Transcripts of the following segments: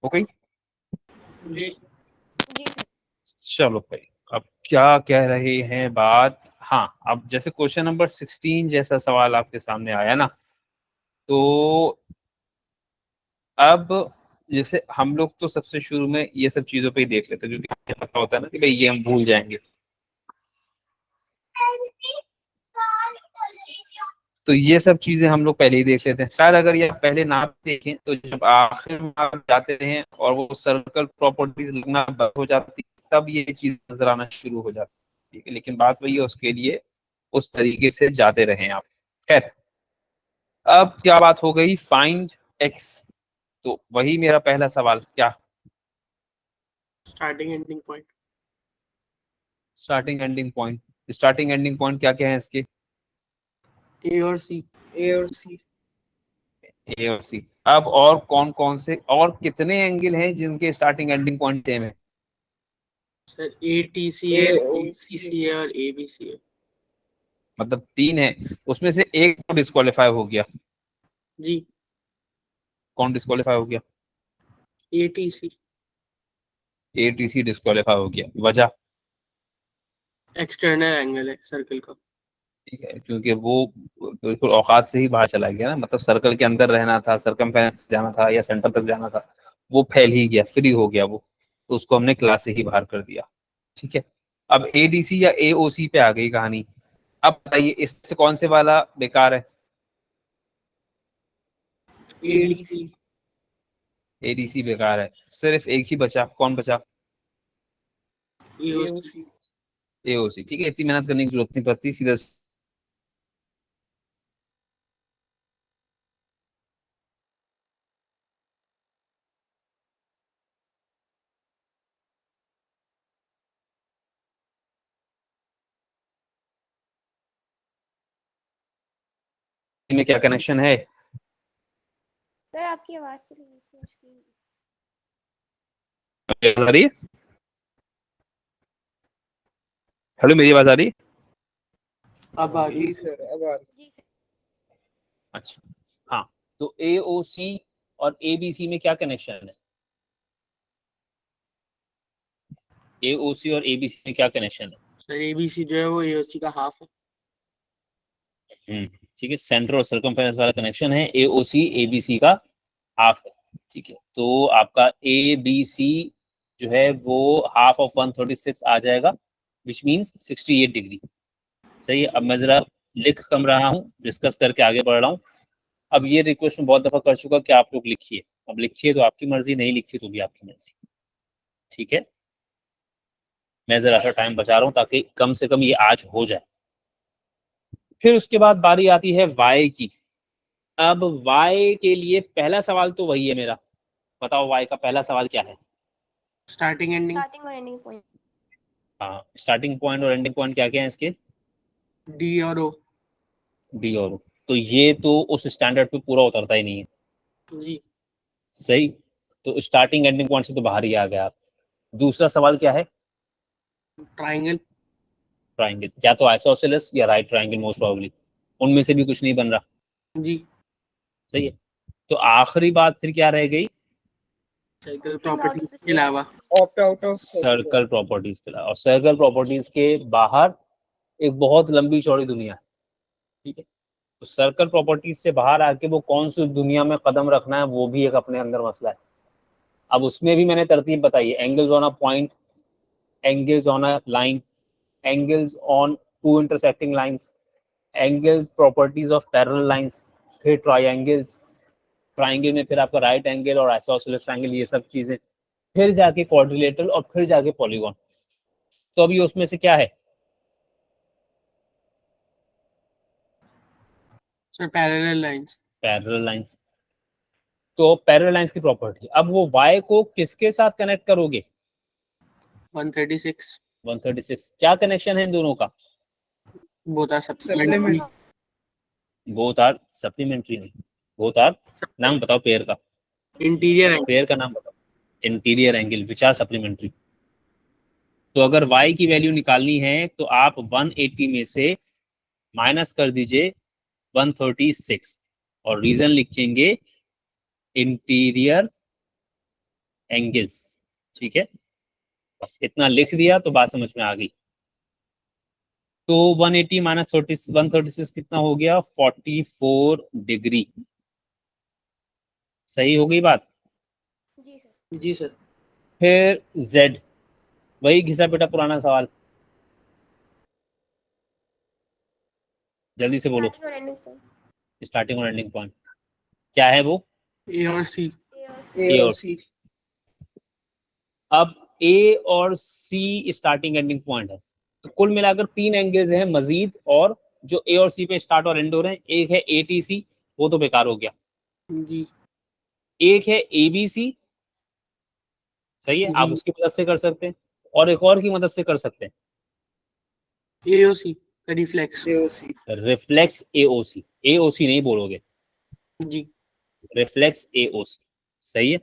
Okay जी जी sir. चलो भाई, अब क्या कह रहे हैं बात। हाँ, अब जैसे क्वेश्चन नंबर 16 जैसा सवाल आपके सामने आया ना, तो अब जैसे हम लोग तो सबसे शुरू में ये सब चीजों पे ही देख लेते हैं, क्योंकि हमें पता होता है ना कि भाई ये हम भूल जाएंगे। तो ये सब चीजें हम लोग पहले ही देख लेते हैं। शायद अगर ये पहले ना देखें तो जब आखिर में आप जाते हैं और वो सर्कल प्रॉपर्टीज लगना बंद हो जाती है, तब ये चीज नजर आना शुरू हो जाती है। ठीक है, लेकिन बात वही है, उसके लिए उस तरीके से जाते रहे आप। खैर, अब क्या बात हो गई, फाइंड एक्स। तो वही मेरा पहला सवाल, क्या starting ending point. Starting ending point. Starting ending point क्या क्या है इसके? ए और सी। ए और सी। ए और सी। अब और कौन कौन से और कितने एंगल हैं जिनके स्टार्टिंग एंडिंग पॉइंट सेम है? सर ए टी सी ए है, और बी सी सी है और ए बी सी है। मतलब 3 है, उसमें से एक तो डिस्क्वालीफाई हो गया। जी कौन डिस्क्वालीफाई हो गया? A T C. ATC disqualify हो गया, वजह? एक्सटर्नल एंगल है सर्कल का। ठीक है, क्योंकि वो बिल्कुल औकात से ही बाहर चला गया ना, मतलब सर्कल के अंदर रहना था, सरकमफेरेंस जाना था या सेंटर तक जाना था, वो फैल ही गया, फ्री हो गया वो, तो उसको हमने क्लास से ही बाहर कर दिया। ठीक है, अब एडीसी या एओसी पे आ गई कहानी। अब बताइए इससे कौन से वाला बेकार है? A D C. एडीसी बेकार है, सिर्फ एक ही बचा, कौन बचा? ए ओ ए और सी। सी। एओसी। ठीक है, इतनी मेहनत करने की जरूरत नहीं पड़ती, सीधा में क्या कनेक्शन है? सर आपकी आवाज चली गई थी स्क्रीन। आवाज आ रही है? हेलो, मेरी आवाज आ रही है? अब आ गई। जी सर, अब आ रही। जी सर। अच्छा, हाँ, तो एओसी और एबीसी में क्या कनेक्शन है? एओसी और एबीसी में क्या कनेक्शन है? सर ए बी सी जो है वो ए ओ सी का हाफ है। ठीक है, सेंटर और सर्कमफेरेंस वाला कनेक्शन है, एओसी एबीसी का हाफ है। ठीक है, तो आपका ए बी सी जो है वो हाफ ऑफ 136 आ जाएगा, विच मीन्स 68 डिग्री। सही है, अब मैं जरा लिख कम रहा हूँ, डिस्कस करके आगे बढ़ रहा हूँ। अब ये रिक्वेस्ट मैं बहुत दफा कर चुका कि आप लोग लिखिए, अब लिखिए तो आपकी मर्जी, नहीं लिखिए तो भी आपकी मर्जी। ठीक है, मैं जरा सा टाइम बचा रहा हूँ ताकि कम से कम ये आज हो जाए। फिर उसके बाद बारी आती है वाई की। अब वाई के लिए पहला सवाल तो वही है मेरा, बताओ वाई का पहला सवाल क्या है? Starting ending. स्टार्टिंग और एंडिंग पॉइंट। हाँ, स्टार्टिंग पॉइंट और एंडिंग पॉइंट क्या क्या है इसके? डी और ओ। डी और O। तो ये तो उस स्टैंडर्ड पे पूरा उतरता ही नहीं है। जी सही, तो स्टार्टिंग एंडिंग पॉइंट से तो बाहर ही आ गया आप। दूसरा सवाल क्या है? ट्राइंगल। ट्राइंगल, या तो आइसोसेलेस या राइट ट्राइंगल, मोस्ट प्रोबेबली उनमें से भी कुछ नहीं बन रहा। जी सही है, तो आखिरी बात फिर क्या रह गई? Circle Opting out of properties the के अलावा। opt out of circle properties के अलावा, और सर्कल प्रॉपर्टीज के बाहर एक बहुत लंबी चौड़ी दुनिया है। ठीक है, तो सर्कल प्रॉपर्टीज से बाहर आके वो कौन सी दुनिया में कदम रखना है, वो भी एक अपने अंदर मसला है। अब उसमें भी मैंने तरतीब बताई है, angles on a point, angles on a line, angles on two intersecting lines, angles properties of parallel lines, फिर ट्राइंगल्स, ट्राइंगल में फिर आपका राइट एंगल और आइसोसेलेस ट्राइंगल, ये सब चीजें, फिर जाके क्वाड्रिलेटरल और फिर जाके पॉलीगॉन। तो अभी उसमें से क्या है? Sir parallel lines. Parallel lines. तो पैरेलल लाइंस की प्रॉपर्टी, अब वो y को किसके साथ कनेक्ट करोगे? 136। 136, क्या कनेक्शन है इन दोनों का? Both are supplementary. Both are supplementary नहीं, बोथ आर, नाम बताओ पेयर का, इंटीरियर एंगल। पेयर का नाम बताओ। Interior angle which are supplementary. तो अगर y की वैल्यू निकालनी है तो आप 180 में से माइनस कर दीजिए 136 और रीजन लिखेंगे इंटीरियर एंगल्स, ठीक है, बस इतना लिख दिया तो बात समझ में आ गई। तो 180 माइनस 136 कितना हो गया, 44 डिग्री। सही हो गई बात। जी सर। जी सर। फिर z, वही घिसा पिटा पुराना सवाल, जल्दी से बोलो। स्टार्टिंग और एंडिंग पॉइंट। स्टार्टिंग और एंडिंग पॉइंट क्या है वो, ए और सी। ए और सी। अब ए और सी स्टार्टिंग एंडिंग पॉइंट है, तो कुल मिलाकर 3 एंगल्स हैं मजीद, और जो ए और सी पे स्टार्ट और एंड हो रहे हैं, एक है ATC, वो तो बेकार हो गया, जी एक है ABC, सही है, आप जी। उसकी मदद से कर सकते हैं, और एक और की मदद से कर सकते हैं, ए और सी का रिफ्लेक्स। Reflex AOC। AOC नहीं बोलोगे, जी रिफ्लेक्स AOC, सही है।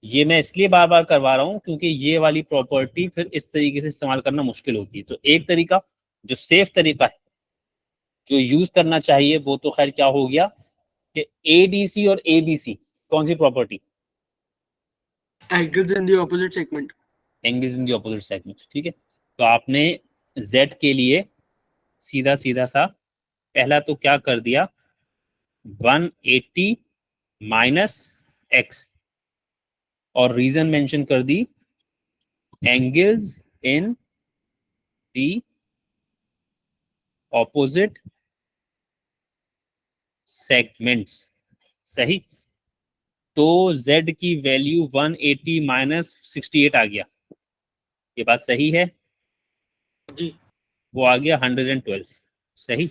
ये मैं इसलिए बार बार करवा रहा हूँ क्योंकि ये वाली प्रॉपर्टी फिर इस तरीके से इस्तेमाल करना मुश्किल होती है। तो एक तरीका जो सेफ तरीका है, जो यूज करना चाहिए, वो तो खैर क्या हो गया कि ADC और ABC कौन सी property, angles in the opposite segment. Angles in the opposite segment, ठीक है। तो आपने Z के लिए सीधा सीधा सा पहला तो क्या कर दिया, 180 माइनस x, और रीजन मेंशन कर दी angles in the opposite segments, सही। तो z की वैल्यू 180 माइनस 68 आ गया, ये बात सही है, जी वो आ गया 112, सही।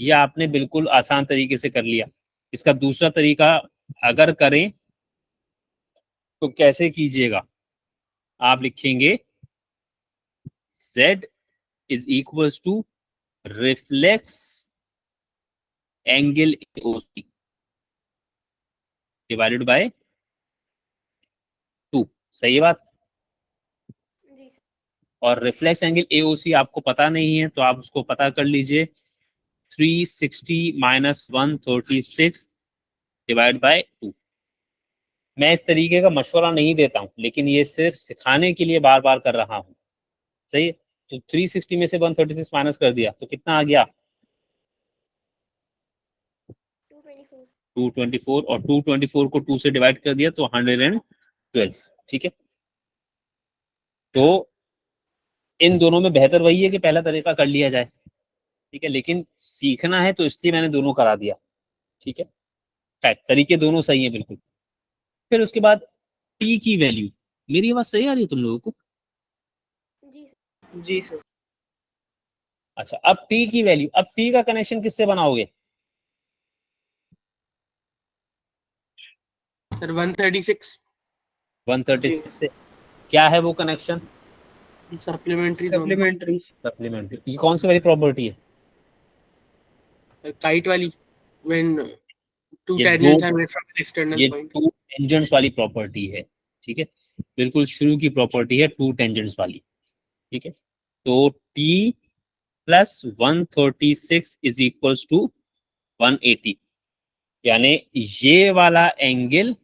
ये आपने बिल्कुल आसान तरीके से कर लिया। इसका दूसरा तरीका अगर करें तो कैसे कीजिएगा, आप लिखेंगे z is equals to reflex angle AOC divided by 2, सही है बात। जी और रिफ्लेक्स एंगल AOC आपको पता नहीं है तो आप उसको पता कर लीजिए, 360 माइनस 136 डिवाइड बाय 2। मैं इस तरीके का मशवरा नहीं देता हूँ, लेकिन ये सिर्फ सिखाने के लिए बार बार कर रहा हूँ, सही है। तो 360 में से 136 माइनस कर दिया तो कितना आ गया, 224। 224, और 224 को 2 से डिवाइड कर दिया तो 112, ठीक है। तो इन दोनों में बेहतर वही है कि पहला तरीका कर लिया जाए, ठीक है, लेकिन सीखना है तो इसलिए मैंने दोनों करा दिया, ठीक है। खैर तरीके दोनों सही है बिल्कुल। फिर उसके बाद टी की वैल्यू, मेरी आवाज सही आ रही है तुम लोगों को, जी सर। अच्छा। अब टी की वैल्यू, अब टी का कनेक्शन किससे बनाओगे, सर 136 136 से। क्या है वो कनेक्शन, सप्लीमेंट्री सप्लीमेंट्री। ये कौन सी वाली प्रॉपर्टी है, काइट वाली, व्हेन टू ये tangents are made from an external ये पॉइंट। 2 टेंजेंट्स वाली प्रॉपर्टी है, ठीक है, बिल्कुल शुरू की प्रॉपर्टी है 2 टेंजेंट्स वाली, ठीक है। तो T plus 136 is equals to 180, यानी ये वाला एंगल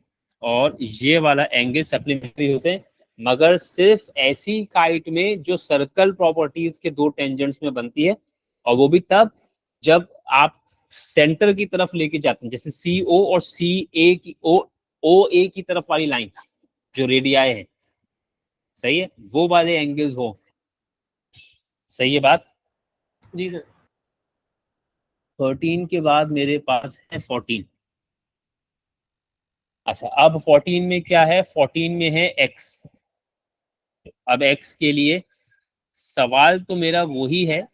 और ये वाला एंगल सप्लीमेंट्री होते हैं, मगर सिर्फ ऐसी काइट में जो सर्कल प्रॉपर्टीज के 2 टेंजेंट्स में बनती है, और वो भी तब जब आप सेंटर की तरफ लेके जाते हैं, जैसे CO और CA की OA की तरफ वाली लाइंस जो रेडियाई है, सही है, वो वाले एंगल्स हो, सही है बात। जी सर। 13 के बाद मेरे पास है 14। अच्छा, अब 14 में क्या है, 14 में है x। अब x के लिए सवाल तो मेरा वही है,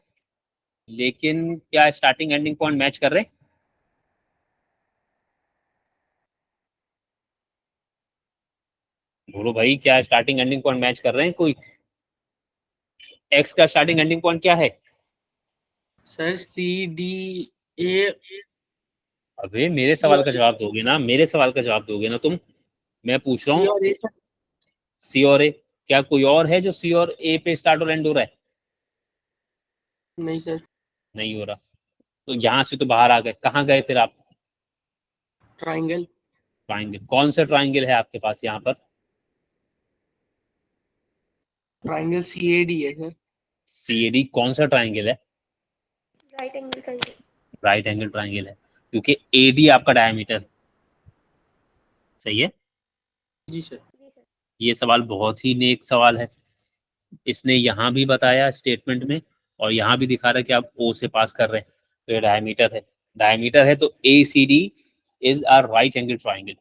लेकिन क्या स्टार्टिंग एंडिंग पॉइंट मैच कर रहे हैं, बोलो भाई, क्या स्टार्टिंग एंडिंग पॉइंट मैच कर रहे हैं कोई, x का स्टार्टिंग एंडिंग पॉइंट क्या है, सर CD A। अबे मेरे सवाल का जवाब दोगे ना, मेरे सवाल का जवाब दोगे ना तुम, मैं पूछ रहा C हूँ। और A सर। C और A, क्या कोई और है जो C और A पे स्टार्ट और एंड हो रहा है, नहीं सर। नहीं हो रहा। तो यहाँ से तो बाहर आ गए, कहाँ गए फिर आप, ट्राइंगल। ट्राइंगल, कौन सा ट्राइंगल है आपके पास यहाँ पर? ट्राइंगल CAD है सर। CAD कौन सा ट्राइंगल है? Right angle triangle. Right angle triangle है, क्योंकि AD आपका डायमीटर, सही है। जी सर। जी सर। ये सवाल बहुत ही नेक सवाल है, इसने यहाँ भी बताया स्टेटमेंट में और यहाँ भी दिखा रहा है कि आप O से पास कर रहे हैं, तो ये डायमीटर है, डायमीटर है तो ACD is a right angle triangle.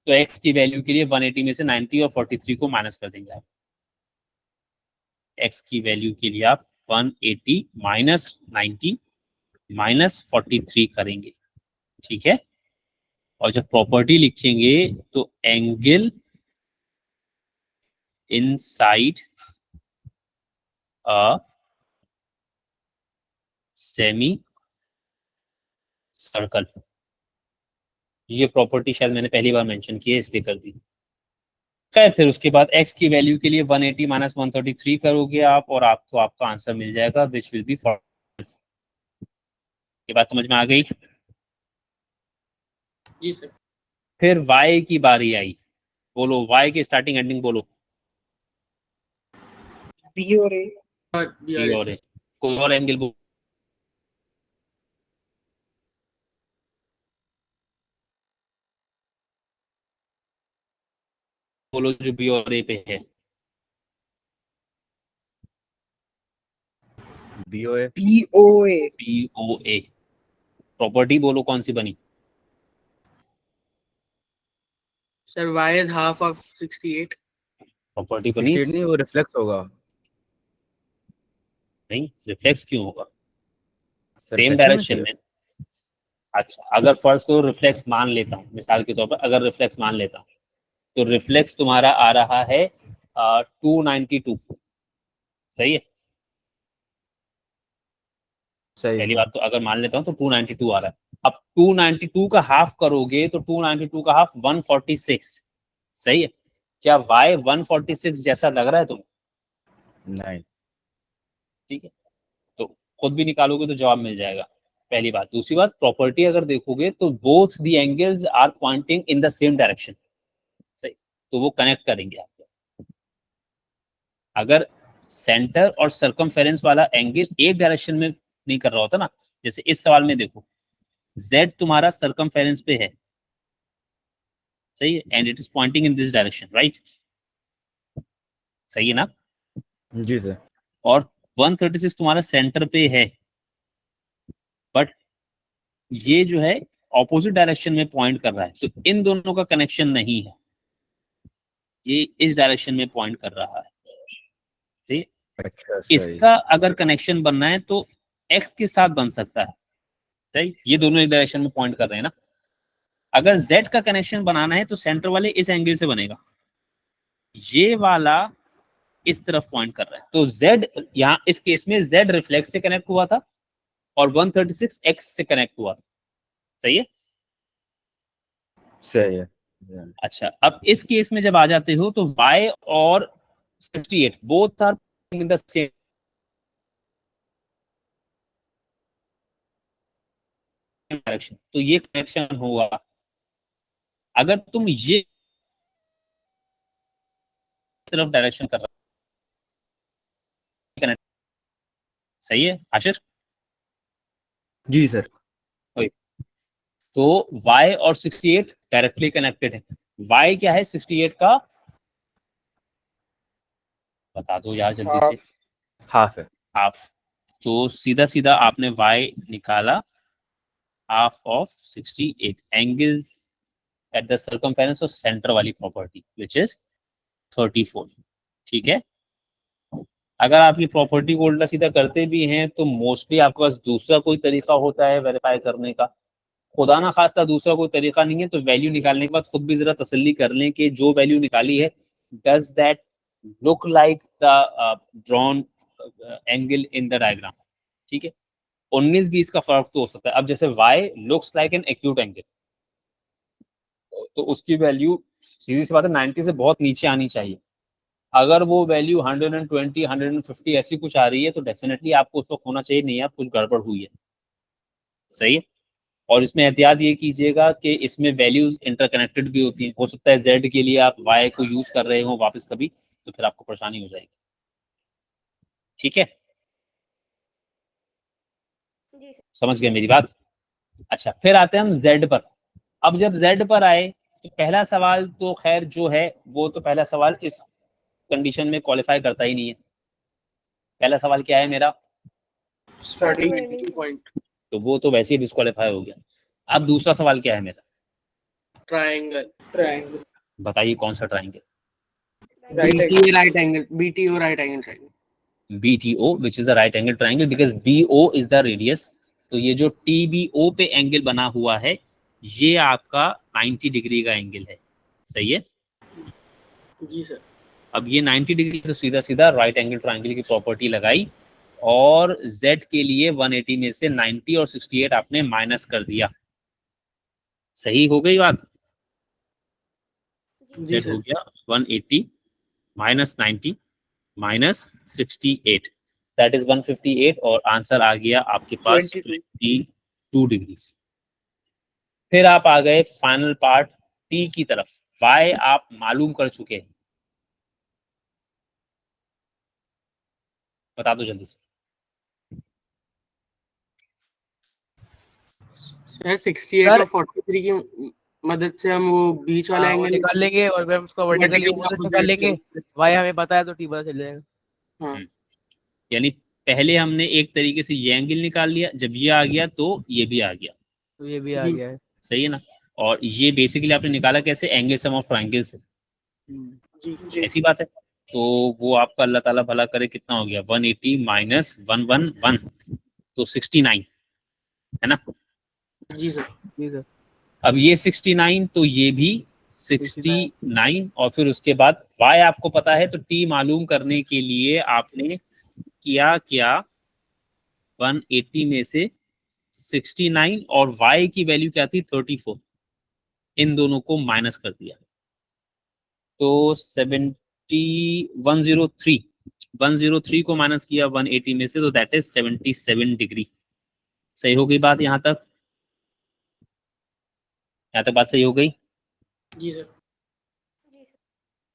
तो x की वैल्यू के लिए 180 में से 90 और 43 को माइनस कर देंगे आप। x की वैल्यू के लिए आप 180 माइनस 90 माइनस 43 करेंगे, ठीक है। और जब प्रॉपर्टी लिखेंगे तो angle inside a semi circle, ये प्रॉपर्टी शायद मैंने पहली बार मेंशन की है इसलिए कर दी। खैर, फिर उसके बाद x की वैल्यू के लिए 180 माइनस 133 करोगे आप और आपको आपका आंसर मिल जाएगा विच विल बी 40। ये बात समझ में आ गई? जी सर। फिर y की बारी आई, बोलो y की स्टार्टिंग एंडिंग बोलो। बी और ए। B और A, कोई और एंगल बोलो जो B और A पे है। BOA। BOA प्रॉपर्टी बोलो कौन सी बनी? Sir y is half of 68। Property बनी 68 नहीं, वो रिफ्लेक्स होगा। नहीं, रिफ्लेक्स क्यों होगा? सेम Reflection डायरेक्शन में में। अच्छा, अगर फर्स्ट को रिफ्लेक्स मान लेता हूँ, मिसाल के तौर पर अगर रिफ्लेक्स मान लेता हूँ तो रिफ्लेक्स तुम्हारा आ रहा है 292, सही है। सही पहली है। बात तो अगर मान लेता हूँ तो 292 आ रहा है। अब 292 का हाफ करोगे तो 292 का हाफ 146, सही है। क्या y 146 जैसा लग रहा है तुम्हें? नहीं। ठीक है, तो खुद भी निकालोगे तो जवाब मिल जाएगा, पहली बात। दूसरी बात, प्रॉपर्टी अगर देखोगे तो both the angles are pointing in the same direction, सही, तो वो कनेक्ट करेंगे आपको। अगर सेंटर और सर्कमफेरेंस वाला एंगल एक डायरेक्शन में नहीं कर रहा होता ना, जैसे इस सवाल में देखो z तुम्हारा सर्कमफेरेंस पे है, सही है, and it is pointing in this direction, right, सही है ना। जी सर। और 136 तुम्हारा सेंटर पे है, बट ये जो है ऑपोजिट डायरेक्शन में पॉइंट कर रहा है, तो इन दोनों का कनेक्शन नहीं है, ये इस डायरेक्शन में पॉइंट कर रहा है, सही। अच्छा, सही। इसका अगर कनेक्शन बनना है तो x के साथ बन सकता है, सही, ये दोनों एक डायरेक्शन में पॉइंट कर रहे हैं ना। अगर z का कनेक्शन बनाना है तो सेंटर वाले इस एंगल से बनेगा, ये वाला इस तरफ पॉइंट कर रहा है, तो z यहाँ इस केस में z रिफ्लेक्स से कनेक्ट हुआ था और 136 x से कनेक्ट हुआ था, सही है। सही है। अच्छा, अब इस केस में जब आ जाते हो तो y और 68 both are in the same direction, तो ये कनेक्शन हुआ। अगर तुम ये तरफ डायरेक्शन कर रहे हो, सही है आशीष? जी सर। तो y और 68 डायरेक्टली कनेक्टेड है। y क्या है 68 का? बता दो यार जल्दी से। हाफ है। हाफ, तो सीधा सीधा आपने y निकाला half of 68 angles at the circumference of centre वाली प्रॉपर्टी विच इज 34, ठीक है। अगर आप ये प्रॉपर्टी को उल्टा सीधा करते भी हैं तो मोस्टली आपके पास दूसरा कोई तरीका होता है वेरीफाई करने का, खुदा ना खास्ता दूसरा कोई तरीका नहीं है तो वैल्यू निकालने के बाद खुद भी जरा तसल्ली कर लें कि जो वैल्यू निकाली है does that look like the drawn angle in the diagram, ठीक है। 19-20 का फर्क तो हो सकता है। अब जैसे y looks like an acute angle, तो उसकी वैल्यू सीधी सी बात है 90 से बहुत नीचे आनी चाहिए। अगर वो वैल्यू 120 150 ऐसी कुछ आ रही है तो डेफिनेटली आपको उस वक्त होना चाहिए नहीं यार कुछ गड़बड़ हुई है, सही है। और इसमें एहतियात ये कीजिएगा कि इसमें वैल्यूज इंटरकनेक्टेड भी होती हैं। हो सकता है z के लिए आप y को यूज कर रहे हो वापस कभी, तो फिर आपको परेशानी हो जाएगी। ठीक है, जी सर। समझ गए मेरी बात? अच्छा, फिर आते हैं हम z पर। अब जब z पर आए तो पहला सवाल तो खैर जो है वो तो पहला सवाल इस कंडीशन में क्वालिफाई करता ही नहीं है। पहला सवाल क्या है मेरा? Starting Starting ending ending point. तो वो तो वैसे ही डिस्क्वालीफाई हो गया। अब दूसरा सवाल क्या है मेरा? Triangle. Triangle. बताइए कौन सा triangle? right BT right angle. BTO right angle triangle. BTO which is a right angle triangle because BO is the radius। तो ये जो TBO पे एंगल बना हुआ है ये आपका 90 डिग्री का एंगल है। सही है? जी सर। अब ये 90 डिग्री तो सीधा सीधा राइट एंगल ट्राइंगल की प्रॉपर्टी लगाई और Z के लिए 180 में से 90 और 68 आपने माइनस कर दिया। सही हो गई बात? जी Z हो सर। गया 180 माइनस 90 माइनस 68 दैट इज 158 और आंसर आ गया आपके पास 22. 22 डिग्री। फिर आप आ गए फाइनल पार्ट T की तरफ। Y आप मालूम कर चुके हैं, बता दो जल्दी से। सर 68 और 43 की मदद से हम वो बीच वाला वो एंगल निकाल लेंगे और फिर हम उसको वर्टिकली Vertically ऑपोजिट opposite निकाल लेंगे। से। वाई हमें पता है तो टी पता चल जाएगा। हाँ यानी पहले हमने एक तरीके से ये एंगल निकाल लिया, जब ये आ गया तो ये भी आ गया। तो ये भी आ जी। गया है। सही है ना? और ये बेसिकली आपने निकाला कैसे? एंगल सम ऑफ ट्रायंगल से। जी ऐसी बात है। तो वो आपका अल्लाह ताला भला करे कितना हो गया? 180 माइनस 111 तो 69 है ना? जी सर। जी सर। अब ये 69 तो ये भी 69 और फिर उसके बाद y आपको पता है तो t मालूम करने के लिए आपने किया क्या? 180 में से 69 और y की वैल्यू क्या थी? 34। इन दोनों को माइनस कर दिया तो 103 को माइनस किया 180 में से तो दैट इज 77 डिग्री। सही हो गई बात? यहाँ तक बात सही हो गई? जी सर। जी सर।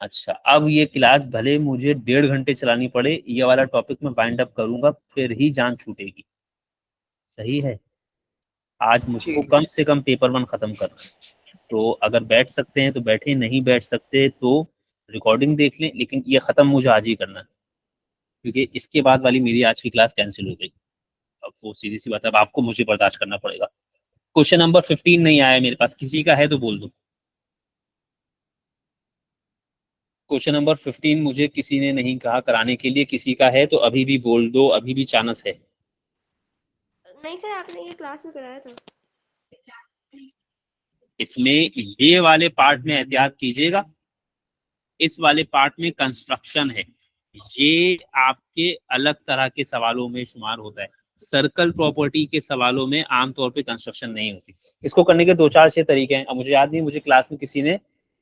अच्छा, अब ये क्लास भले मुझे 1.5 घंटे चलानी पड़े, ये वाला टॉपिक मैं वाइंड अप करूंगा फिर ही जान छूटेगी। सही है? आज मुझको कम से कम पेपर 1 खत्म करना है। तो अगर बैठ सकते हैं तो बैठे, नहीं बैठ सकते तो रिकॉर्डिंग देख लें, लेकिन ये खत्म मुझे आज ही करना है क्योंकि इसके बाद वाली मेरी आज की क्लास कैंसिल हो गई। अब वो सीधी सी बात है, अब आपको मुझे बर्दाश्त करना पड़ेगा। क्वेश्चन नंबर 15 नहीं आया मेरे पास, किसी का है तो बोल दो। क्वेश्चन नंबर 15 मुझे किसी ने नहीं कहा कराने के लिए, किसी का है तो अभी भी बोल दो, अभी भी चांस है। नहीं सर, आपने ये क्लास में कराया था। इसमें ये वाले पार्ट में एहतियात कीजिएगा, इस वाले पार्ट में कंस्ट्रक्शन है, ये आपके अलग तरह के सवालों में शुमार होता है। सर्कल प्रॉपर्टी के सवालों में आमतौर पे कंस्ट्रक्शन नहीं होती। इसको करने के 2-4-6 तरीके हैं। अब मुझे याद नहीं, मुझे क्लास में किसी ने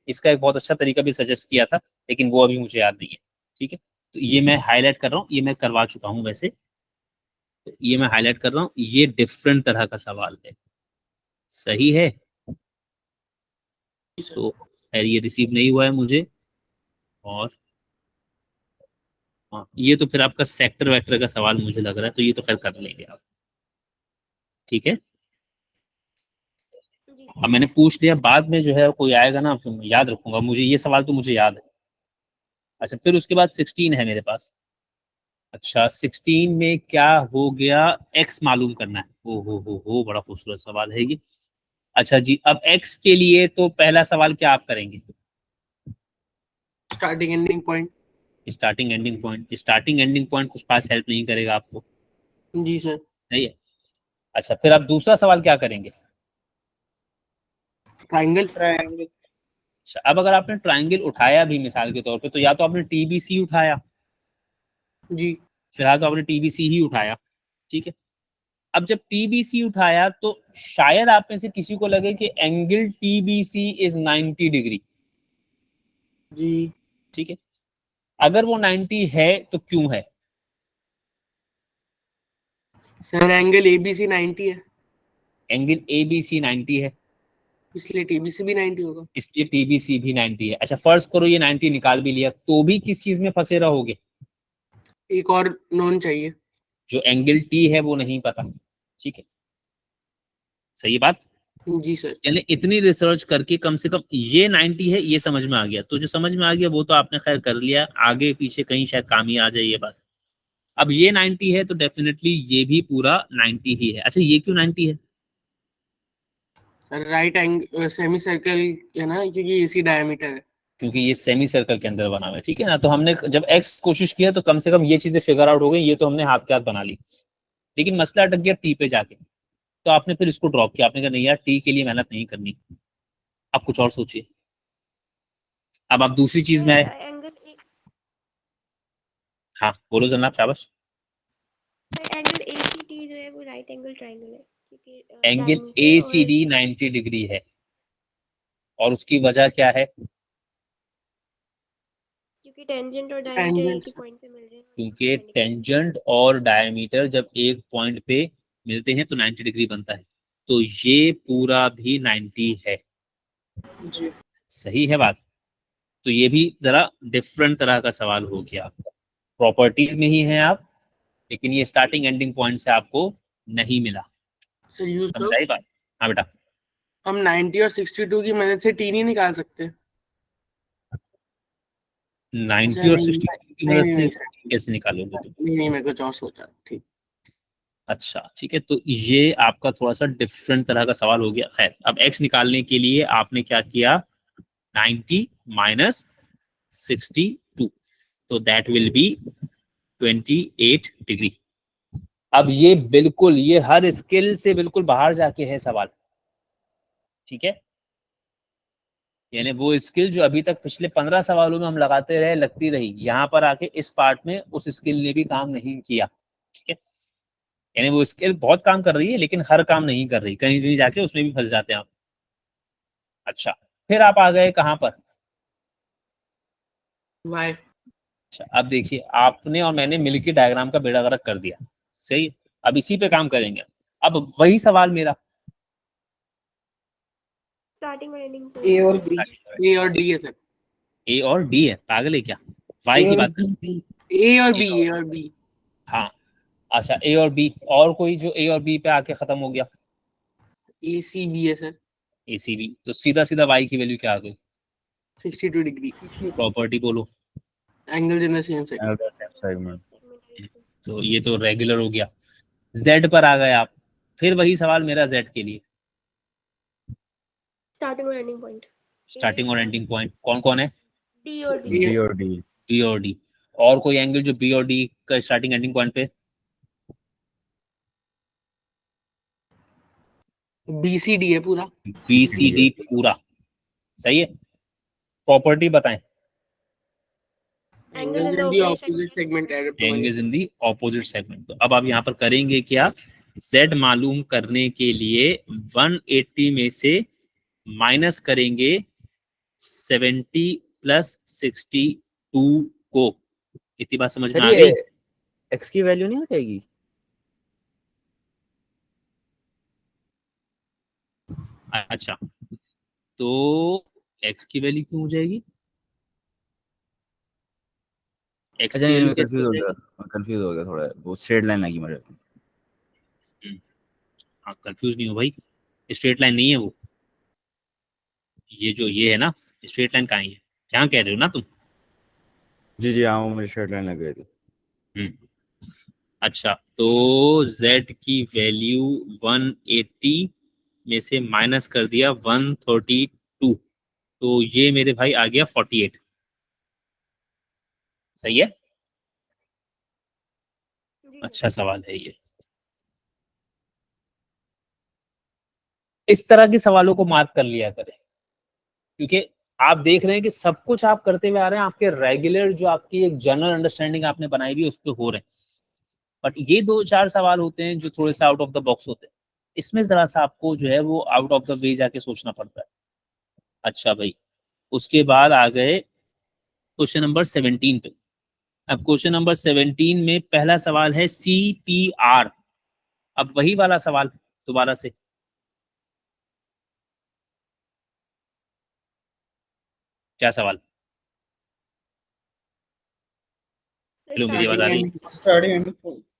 इसका एक बहुत अच्छा तरीका भी सजेस्ट किया था, लेकिन वो अभी मुझे याद नहीं है। ठीक है, तो ये मैं हाईलाइट कर रहा हूँ, ये मैं करवा चुका हूँ वैसे, तो ये मैं हाईलाइट कर रहा हूँ, ये डिफरेंट तरह का सवाल है। सही है? तो खैर ये रिसीव नहीं हुआ है मुझे। और हाँ, ये तो फिर आपका सेक्टर वेक्टर का सवाल मुझे लग रहा है, तो ये तो खैर कर लेंगे आप। ठीक है, जी अब मैंने पूछ लिया, बाद में जो है कोई आएगा ना तो मैं याद रखूंगा, मुझे ये सवाल तो मुझे याद है। अच्छा, फिर उसके बाद 16 है मेरे पास। अच्छा, 16 में क्या हो गया? x मालूम करना है। ओ हो, बड़ा खूबसूरत सवाल है ये। अच्छा जी, अब x के लिए तो पहला सवाल क्या आप करेंगे? Starting ending point. Starting ending point. Starting ending point कुछ खास हेल्प नहीं करेगा आपको। जी सर। सही है। अच्छा, फिर आप दूसरा सवाल क्या करेंगे? ट्राइंगल। अच्छा, अब अगर आपने ट्राइंगल उठाया भी मिसाल के तौर पे, तो या तो आपने टीबीसी उठाया, जी। फिलहाल तो आपने टीबीसी ही उठाया। ठीक है, अब जब टीबीसी उठाया तो शायद आप में से किसी को लगे कि एंगल टीबीसी इज 90 डिग्री। जी ठीक है, अगर वो 90 है तो क्यों है? सर, एंगल एबीसी 90 है। एंगल ABC 90 है, इसलिए टीबीसी भी 90 होगा। इसलिए TBC भी 90 है। अच्छा फर्ज करो ये 90 निकाल भी लिया, तो भी किस चीज में फंसे रहोगे? एक और नॉन चाहिए। जो एंगल T है वो नहीं पता, ठीक है, सही है बात। जी सर। यानी इतनी रिसर्च करके कम से कम ये 90 है, ये समझ में आ गया। तो जो समझ में आ गया वो तो आपने खैर कर लिया, आगे पीछे कहीं शायद काम ही आ जाए ये बात। अब ये 90 है तो डेफिनेटली ये भी पूरा 90 ही है। अच्छा ये क्यों 90 है? Sir right angle semi circle है ना, क्योंकि इसी डायमीटर है। क्योंकि ये सेमी सर्कल के अंदर बना हुआ है, ठीक है ना। तो हमने जब एक्स कोशिश किया तो कम से कम ये चीजें फिगर आउट हो गई, ये तो हमने हाथ के हाथ बना ली। लेकिन मसला अटक गया टी पे जाके, तो आपने फिर इसको ड्रॉप किया। आपने कहा नहीं यार टी के लिए मेहनत नहीं करनी, आप कुछ और सोचिए। अब आप दूसरी चीज में आए। एंगल हाँ बोलो जनाब, शाबाश। एंगल ACT जो है वो राइट एंगल ट्रायंगल है, क्योंकि एंगल diameter ACD 90 डिग्री है, और उसकी वजह क्या है? क्योंकि टेंजेंट और डायमीटर एक ही पॉइंट पे मिल रहे हैं। क्योंकि टेंजेंट और डायमीटर जब एक पॉइंट पे मिलते हैं तो 90 डिग्री बनता है। तो ये पूरा भी 90 है, जी। सही है बात। तो ये भी जरा डिफरेंट तरह का सवाल हो गया। प्रॉपर्टीज में ही हैं आप, लेकिन ये स्टार्टिंग एंडिंग पॉइंट से आपको नहीं मिला। सर यूज तो समझाई बात? हाँ बेटा। हम 90 और 62 की मदद से टी नहीं निकाल सकते? 90 और 62 की मदद से नहीं कैसे निकालोगे तुम? नहीं, मैं कुछ और सोचा। ठीक। अच्छा ठीक है, तो ये आपका थोड़ा सा डिफरेंट तरह का सवाल हो गया। खैर अब x निकालने के लिए आपने क्या किया, 90 माइनस 62, तो दैट विल बी 28 डिग्री। अब ये बिल्कुल, ये हर स्किल से बिल्कुल बाहर जाके है सवाल, ठीक है। यानी वो स्किल जो अभी तक पिछले 15 सवालों में हम लगाते रहे, लगती रही, यहाँ पर आके इस पार्ट में उस स्किल ने भी काम नहीं किया, ठीक है। यानी वो स्किल बहुत काम कर रही है लेकिन हर काम नहीं कर रही, कहीं कहीं जाके उसमें भी फंस जाते हैं आप। अच्छा फिर आप आ गए कहाँ पर? वाई। अच्छा अब देखिए, आपने और मैंने मिलकर डायग्राम का बेड़ा गर्क कर दिया, सही। अब इसी पे काम करेंगे। अब वही सवाल मेरा, स्टार्टिंग और एंडिंग ए और बी, ए और डी है सर। ए और डी है, पागल है क्या? वाई की बात। ए और बी, ए और बी। हाँ अच्छा ए और बी, और कोई जो ए और बी पे आके खत्म हो गया? ए सी बी है सर। ए सी बी, तो सीधा सीधा वाई की वैल्यू क्या आ गई? 62 डिग्री। प्रॉपर्टी बोलो। Angles in the same side. Segment. तो ये तो रेगुलर हो गया। जेड पर आ गए आप, फिर वही सवाल मेरा जेड के लिए। स्टार्टिंग और एंडिंग पॉइंट, स्टार्टिंग और एंडिंग पॉइंट कौन कौन है? डी और डी। बी और डी। बी और डी, और कोई एंगल जो बी और डी का स्टार्टिंग एंडिंग पॉइंट पे? बी सी डी है पूरा। बी सी डी पूरा, सही है। प्रॉपर्टी बताएं। Angles in the opposite segment add up to angles in the opposite segment. तो अब आप यहाँ पर करेंगे क्या, z मालूम करने के लिए 180 में से माइनस करेंगे 70 प्लस 62 को। इतनी बात समझ में आ गई? एक्स की वैल्यू नहीं हटेगी? अच्छा तो x की वैल्यू क्यों हो जाएगी? x अच्छा की वैल्यू मैं कैसे कंफ्यूज हो हो जाएगी? गया, कंफ्यूज हो गया थोड़ा, वो स्ट्रेट लाइन लगी मुझे। हाँ कंफ्यूज नहीं हो भाई, स्ट्रेट लाइन नहीं है वो। ये जो ये है ना, स्ट्रेट लाइन कहाँ है? क्या कह रहे हो ना तुम? जी जी हाँ, वो मुझे स्ट्रेट लाइन लग गई थी। अच्छा तो z की वैल्यू 180 में से माइनस कर दिया 132, तो ये मेरे भाई आ गया 48, सही है। अच्छा सवाल है ये। इस तरह के सवालों को मार्क कर लिया करें, क्योंकि आप देख रहे हैं कि सब कुछ आप करते हुए आ रहे हैं, आपके रेगुलर जो आपकी एक जनरल अंडरस्टैंडिंग आपने बनाई हुई है उस पर हो रहे हैं। बट ये 2-4 सवाल होते हैं जो थोड़े से आउट ऑफ द बॉक्स होते हैं, इसमें जरा सा आपको जो है वो आउट ऑफ द वे जाके सोचना पड़ता है। अच्छा भाई, उसके बाद आ गए क्वेश्चन नंबर 17 पे। अब क्वेश्चन नंबर 17 में पहला सवाल है CPR। अब वही वाला सवाल दोबारा से, क्या सवाल? हेलो, मेरी आवाज आ रही है?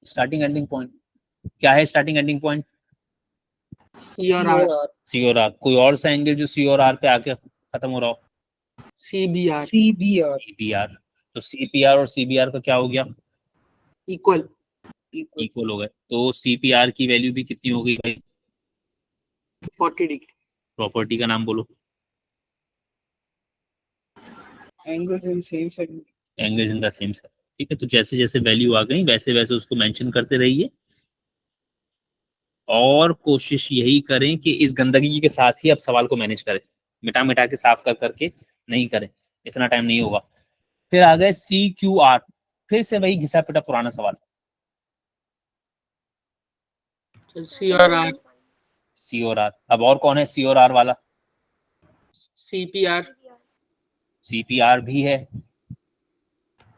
स्टार्टिंग एंडिंग पॉइंट क्या है? स्टार्टिंग एंडिंग पॉइंट सी और आर, सी और आर। कोई और सा एंगल जो सी और आर पे आके खत्म हो रहा हो? C B R, CPR. तो सीपीआर और सीबीआर का क्या हो गया? इक्वल। इक्वल हो गए। तो सीपीआर की वैल्यू भी कितनी हो गई भाई? 40 डिग्री। प्रॉपर्टी का नाम बोलो। Angles in same segment. Angles in the same side. ठीक है, तो जैसे जैसे वैल्यू आ गई वैसे वैसे उसको मेंशन करते रहिए, और कोशिश यही करें कि इस गंदगी के साथ ही आप सवाल को मैनेज करें, मिटा मिटा के साफ कर करके नहीं करें, इतना टाइम नहीं होगा। फिर आ गए सी क्यू आर, फिर से वही घिसा पिटा पुराना सवाल। सी और आर, सी और आर। अब और कौन है सी और आर वाला? सी पी आर, सीपीआर भी है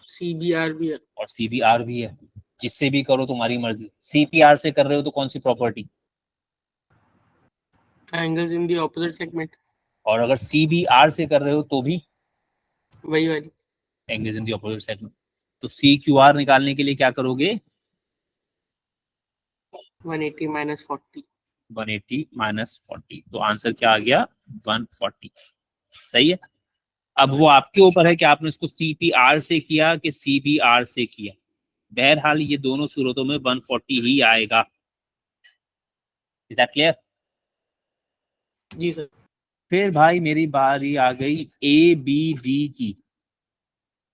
सी बी आर भी है। और सीबीआर भी है। जिससे भी करो तुम्हारी मर्जी। सीपीआर से कर रहे हो तो कौन सी property? Angles in the opposite segment, और अगर सीबीआर से कर रहे हो तो भी वही वाली। Angles in the opposite segment. तो सी क्यू आर निकालने के लिए क्या करोगे? 180 माइनस 40। 180 माइनस 40। तो आंसर क्या आ गया? 140। सही है। अब वो आपके ऊपर है कि आपने इसको सीपीआर से किया कि सीबीआर से किया। बहरहाल ये दोनों सूरतों में 140 ही आएगा। Is that clear? जी सर। फिर भाई मेरी बारी आ गई ए बी डी की।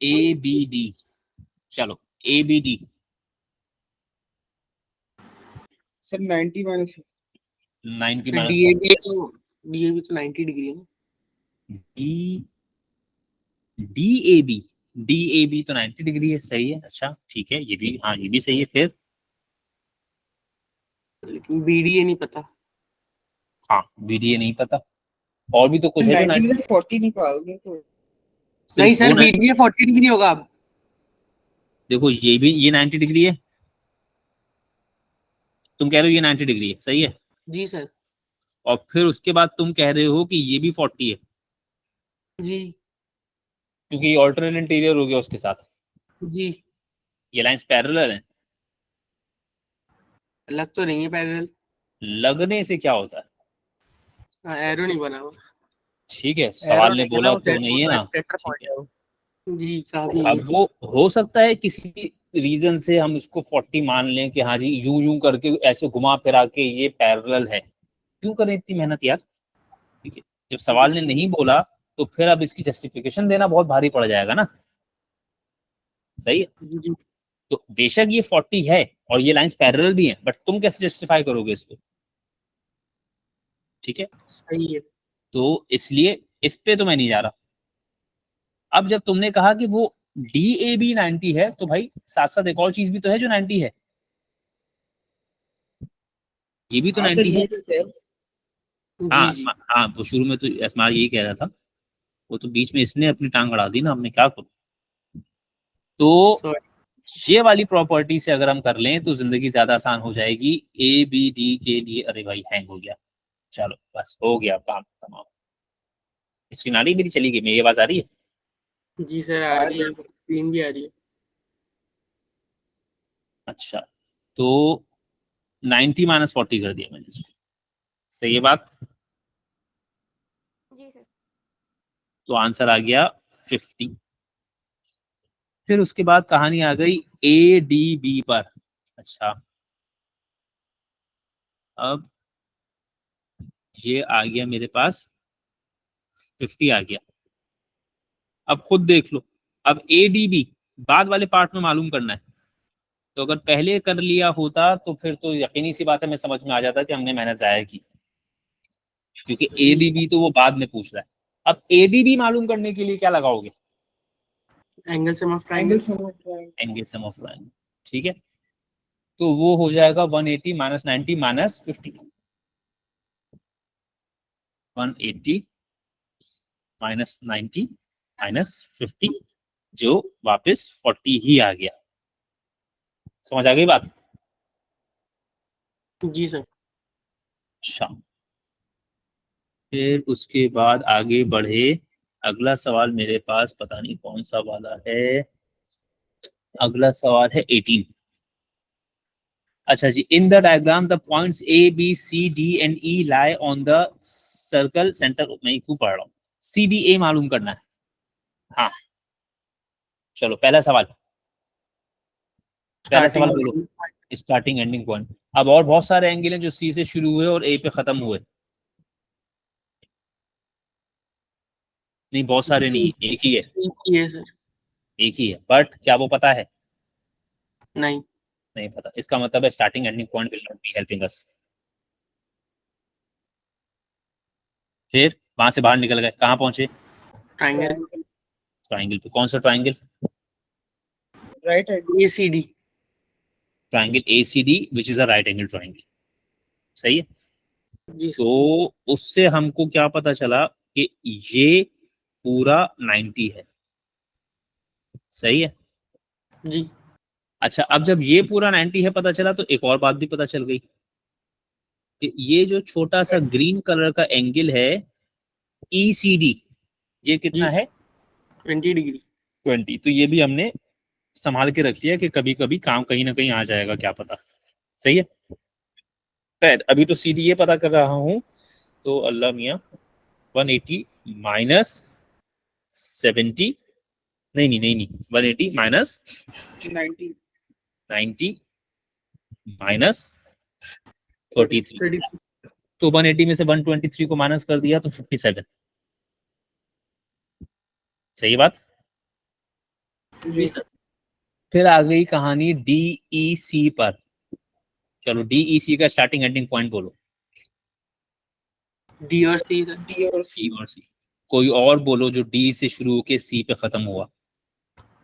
ए बी डी, चलो A B D. Sir 90 minus 90 minus DAB तो 90 डिग्री है ना। D D A B. D A B तो 90 डिग्री है। सही है, अच्छा ठीक है, ये भी, हाँ ये भी सही है। फिर लेकिन बीडीए नहीं पता। हाँ, बी डी ए नहीं पता। और भी तो कुछ है जो 90 में 40 निकालोगे तो सिर्फ नहीं सर, वो बीडीए 40 डिग्री होगा अब। देखो ये भी, ये 90 डिग्री है। तुम कह रहे हो ये 90 डिग्री है, सही है। जी सर। और फिर उसके बाद तुम कह रहे हो कि ये भी 40 है, जी क्योंकि ये ऑल्टरनेट इंटीरियर हो गया उसके साथ। जी। ये लाइंस पैरेलल हैं। लग तो नहीं है पैरेलल। लगने से क्या होता है? एरो नहीं बना हुआ। ठीक है, एरो सवाल ने नहीं है ना, बोला वो तो नहीं है ना। सेंटर ठीक पॉइंट है, है वो। जी काफी। अब वो हो सकता है किसी रीजन से हम इसको 40 मान लें कि हाँ जी यूं यूं करके ऐसे घुमा फिरा के ये पैरेलल है। क्यों करें इतनी मेहनत यार? ठीक है, जब सवाल ने नहीं बोला तो फिर अब इसकी जस्टिफिकेशन देना बहुत भारी पड़ जाएगा ना। सही है। जी जी। तो बेशक ये 40 है और ये लाइंस पैरेलल भी हैं, बट तुम कैसे जस्टिफाई करोगे इसको? ठीक है, सही है। तो इसलिए इस पे तो मैं नहीं जा रहा। अब जब तुमने कहा कि वो डी ए बी 90 है, तो भाई साथ साथ एक और चीज भी तो है जो 90 है। ये भी तो 90 है। हाँ जी जी। हाँ, वो शुरू में तो अस्मा यही कह रहा था, वो तो बीच में इसने अपनी टांग अड़ा दी ना, हमने क्या करूं। तो सॉरी। ये वाली प्रॉपर्टी से अगर हम कर लें तो जिंदगी ज्यादा आसान हो जाएगी ए बी डी के लिए। अरे भाई हैंग हो गया। चलो बस हो गया काम तमाम। स्क्रीन आ रही है मेरी? चली गई? मेरी आवाज आ रही है? जी सर आ रही है, स्क्रीन भी आ रही है। अच्छा, तो 90 माइनस 40 कर दिया मैंने इसको। सही है बात? जी सर। तो आंसर आ गया 50। फिर उसके बाद कहानी आ गई ए डी बी पर। अच्छा, अब ये आ गया मेरे पास 50 आ गया। अब खुद देख लो। अब ए डी बी बाद वाले पार्ट में मालूम करना है। तो अगर पहले कर लिया होता तो फिर तो यकीनी सी बात है, मैं समझ में आ जाता कि हमने मेहनत जाया की, क्योंकि ए डी बी तो वो बाद में पूछ रहा है। अब ए डी बी मालूम करने के लिए क्या लगाओगे? Angle sum of triangle. Angle sum of triangle. ठीक है, तो वो हो जाएगा 180 माइनस 90 माइनस 50। 180 माइनस 90 माइनस 50, जो वापस 40 ही आ गया। समझ आ गई बात? जी सर। अच्छा, फिर उसके बाद आगे बढ़े। अगला सवाल मेरे पास पता नहीं कौन सा वाला है, अगला सवाल है 18। अच्छा जी, in the diagram the points A B C D and E lie on the circle centre, मैं क्यों पढ़ रहा हूँ, सी बी ए मालूम करना है। हाँ चलो पहला सवाल, पहला सवाल बोलो, स्टार्टिंग एंडिंग पॉइंट। अब और बहुत सारे एंगल हैं जो सी से शुरू हुए और ए पे खत्म हुए, नहीं बहुत सारे नहीं, एक ही है, सर। एक ही है, बट क्या वो पता है? नहीं। नहीं पता, इसका मतलब है starting ending point will not be helping us. फिर वहां से बाहर निकल गए, कहाँ पहुंचे? ट्रायंगल। ट्राइंगल पे, कौन सा triangle? Right ACD। Triangle ACD which is a right angle triangle, सही है। जी तो उससे हमको क्या पता चला कि ये पूरा 90 है, सही है। जी। अच्छा, अब जब ये पूरा 90 है पता चला, तो एक और बात भी पता चल गई कि ये जो छोटा सा ग्रीन कलर का एंगल है ECD, ये कितना है? 20 डिग्री। 20। तो ये भी हमने संभाल के रख लिया कि कभी कभी काम कहीं ना कहीं आ जाएगा, क्या पता, सही है। खैर अभी तो CD ये पता कर रहा हूँ, तो अल्लाह मियाँ 180 माइनस 70, नहीं 180 माइनस 90 माइनस 43, तो 180 में से 123 को माइनस कर दिया तो 57, सही बात। जी सर। फिर आ गई कहानी DEC पर। चलो DEC का स्टार्टिंग एंडिंग पॉइंट बोलो। D और C सर। D और C, कोई और बोलो जो D से शुरू होके C पे खत्म हुआ।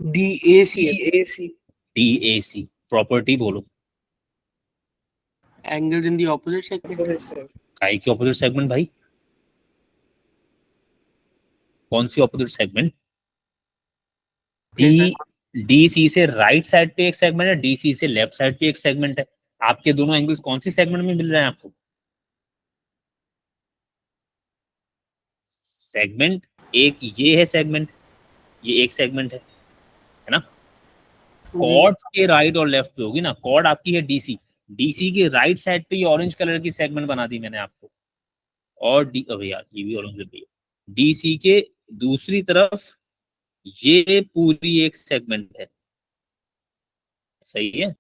DAC। DAC प्रॉपर्टी बोलो। Angles in the opposite segment. काई की ऑपोजिट सेगमेंट भाई? कौन सी ऑपोजिट सेगमेंट? DC से राइट साइड पे एक सेगमेंट है, DC से लेफ्ट साइड पे एक सेगमेंट है। आपके दोनों एंगल्स कौन सी सेगमेंट में मिल रहे हैं आपको? सेगमेंट एक ये है सेगमेंट, ये एक सेगमेंट है ना। कॉर्ड के राइट और लेफ्ट पे होगी ना, कॉर्ड आपकी है DC के राइट साइड पे ये ऑरेंज कलर की सेगमेंट बना दी मैंने आपको, और डी, अबे यार ये भी ऑरेंज है, DC के दूसरी तरफ ये पूरी एक सेगमेंट है, सही है।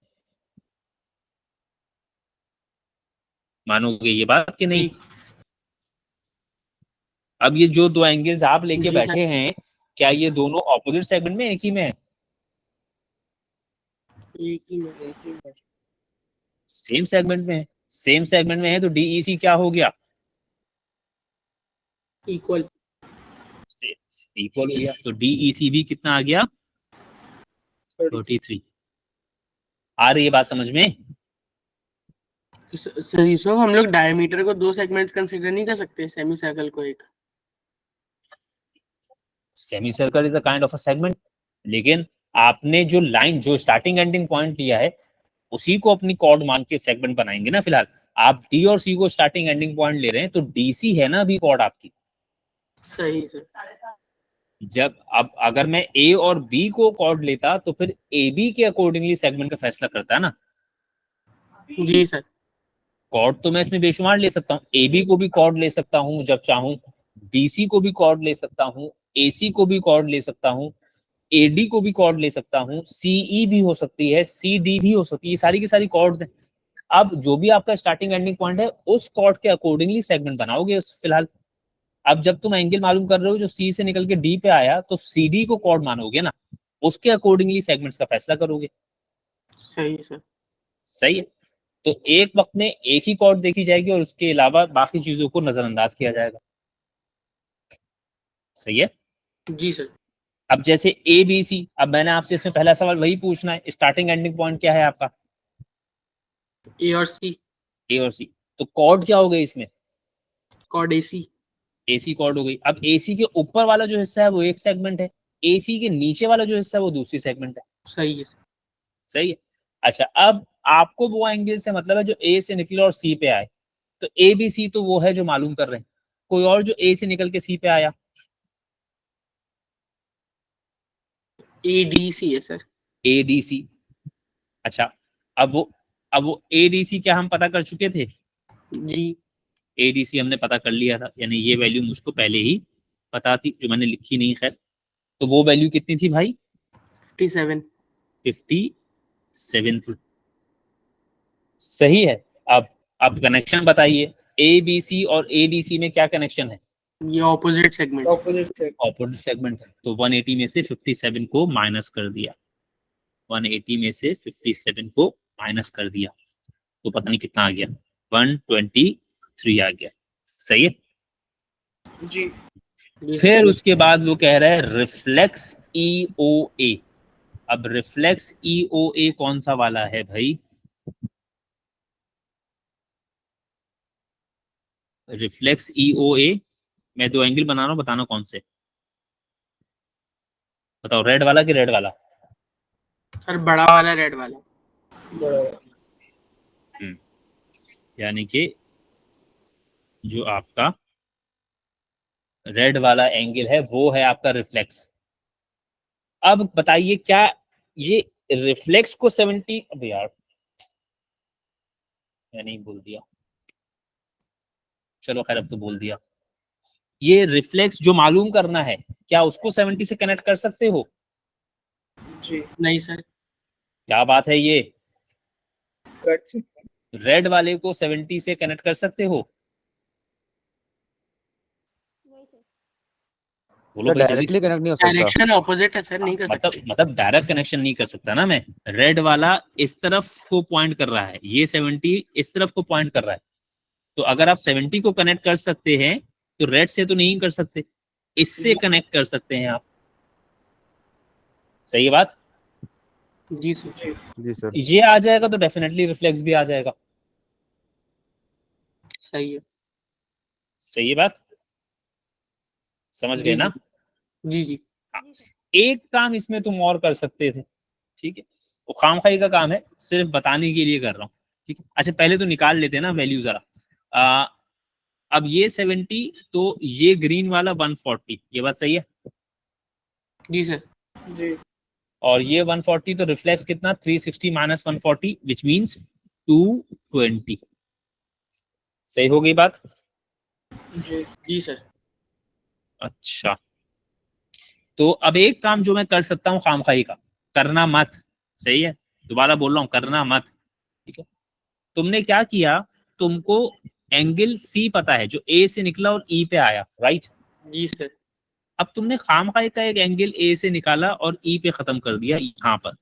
मानोगे ये बात कि नहीं? अब ये जो दो एंगल्स आप लेके बैठे हैं, क्या ये दोनों ऑपोजिट सेगमेंट में एक ही में है? एक ही में। सेम सेगमेंट में है, सेम सेगमेंट में है, तो DEC क्या हो गया? इक्वल। इक्वल हो गया, तो DEC भी कितना आ गया? 33। आ रही है बात समझ में? सर सो हम लोग डायमीटर को दो सेगमेंट्स कंसीडर नहीं कर सकते, सेमी सर्कल को एक? Semi circle is a kind of a segment, लेकिन आपने जो लाइन, जो स्टार्टिंग एंडिंग पॉइंट लिया है, उसी को अपनी कॉर्ड मान के सेगमेंट बनाएंगे ना। फिलहाल आप D और C को स्टार्टिंग एंडिंग पॉइंट ले रहे हैं, तो DC है ना अभी कॉर्ड आपकी। सही सर। जब अब अगर मैं A और B को कॉर्ड लेता, तो फिर AB के अकॉर्डिंगली सेगमेंट का फैसला करता है ना। जी सर। कॉर्ड तो मैं इसमें बेशुमार ले सकता हूँ, AB को भी कॉर्ड ले सकता हूँ जब चाहूँ, BC को भी कॉर्ड ले सकता हूँ, AC को भी कॉर्ड ले सकता हूँ, AD को भी कॉर्ड ले सकता हूँ, CE भी हो सकती है, CD भी हो सकती है, ये सारी की सारी कॉर्ड्स हैं। अब जो भी आपका स्टार्टिंग एंडिंग पॉइंट है, उस कॉर्ड के अकॉर्डिंगली सेगमेंट बनाओगे फिलहाल। अब जब तुम एंगल मालूम कर रहे हो जो C से निकल के D पे आया, तो CD को कॉर्ड मानोगे ना, उसके अकॉर्डिंगली सेगमेंट्स का फैसला करोगे। सही सर। सही है, तो एक वक्त में एक ही कॉर्ड देखी जाएगी और उसके अलावा बाकी चीजों को नजरअंदाज किया जाएगा, सही है। जी सर। अब जैसे ABC, अब मैंने आपसे इसमें पहला सवाल वही पूछना है, स्टार्टिंग एंडिंग पॉइंट क्या है आपका? A और C। A और C, तो कॉर्ड क्या हो गई इसमें? Cord AC। AC कॉर्ड हो गई। अब AC के ऊपर वाला जो हिस्सा है वो एक सेगमेंट है, AC के नीचे वाला जो हिस्सा है वो दूसरी सेगमेंट है, सही है सर। सही है। अच्छा, अब आपको वो एंगल से मतलब है जो A से निकले और C पे आए, तो ABC तो वो है जो मालूम कर रहे हैं, कोई और जो A से निकल के C पे आया, ADC है सर। ADC। अच्छा, अब वो ADC क्या हम पता कर चुके थे? जी ADC हमने पता कर लिया था, यानी ये वैल्यू मुझको पहले ही पता थी, जो मैंने लिखी नहीं खैर। तो वो वैल्यू कितनी थी भाई? 57। 57 थी। सही है। अब कनेक्शन बताइए, ABC और ADC में क्या कनेक्शन है? ये ऑपोजिट सेगमेंट। ऑपोजिट सेगमेंट है, तो 180 में से 57 को माइनस कर दिया। 180 में से 57 को माइनस कर दिया तो पता नहीं कितना आ गया, 123 आ गया। सही है। जी फिर उसके बाद वो कह रहा है रिफ्लेक्स EOA। अब रिफ्लेक्स EOA कौन सा वाला है भाई? रिफ्लेक्स EOA, मैं दो एंगल बना रहा हूं, बताना कौन से। बताओ, रेड वाला कि रेड वाला? सर बड़ा वाला, रेड वाला। यानी कि जो आपका रेड वाला एंगल है वो है आपका रिफ्लेक्स। अब बताइए, क्या ये रिफ्लेक्स को 70, अब यार मैं नहीं बोल दिया, चलो खैर अब तो बोल दिया। ये रिफ्लेक्स जो मालूम करना है, क्या उसको 70 से कनेक्ट कर सकते हो? जी नहीं सर। क्या बात है ये, रेड वाले को 70 से कनेक्ट कर सकते हो? नहीं सर। बोलो सर भाई जल्दी से। डायरेक्टली कनेक्ट नहीं हो सकता। डायरेक्शन ऑपोजिट है सर, नहीं कर सकते। मतलब डायरेक्ट कनेक्शन नहीं कर सकता ना मैं। रेड वाला इस तरफ को पॉइंट कर रहा है, ये 70 इस तरफ को पॉइंट कर रहा है, तो अगर आप 70 को कनेक्ट कर सकते हैं तो रेड से तो नहीं कर सकते, इससे कनेक्ट कर सकते हैं आप। सही है बात? जी सर। जी सर। ये आ जाएगा तो डेफिनेटली रिफ्लेक्स भी आ जाएगा। सही है। सही है बात? समझ गए जी ना? जी जी। जी सर। एक काम इसमें तुम और कर सकते थे, ठीक है, वो खामखाई का काम है, सिर्फ बताने के लिए कर रहा हूँ, ठीक है। अच्छा पहले तो निकाल लेते हैं ना वैल्यू जरा। अब ये 70, तो ये ग्रीन वाला 140, ये बात सही है। जी सर। जी और ये 140, तो रिफ्लेक्स कितना, 360 माइनस 140 विच मीन्स 220। सही हो गई बात? जी सर। अच्छा, तो अब एक काम जो मैं कर सकता हूँ खामखाई का, करना मत। सही है, दोबारा बोल रहा हूँ, करना मत। ठीक है, तुमने क्या किया, तुमको एंगल C पता है जो A से निकला और E पे आया, राइट? जी सर। अब तुमने खामखाई का एक एंगल A से निकाला और E पे खत्म कर दिया यहाँ पर,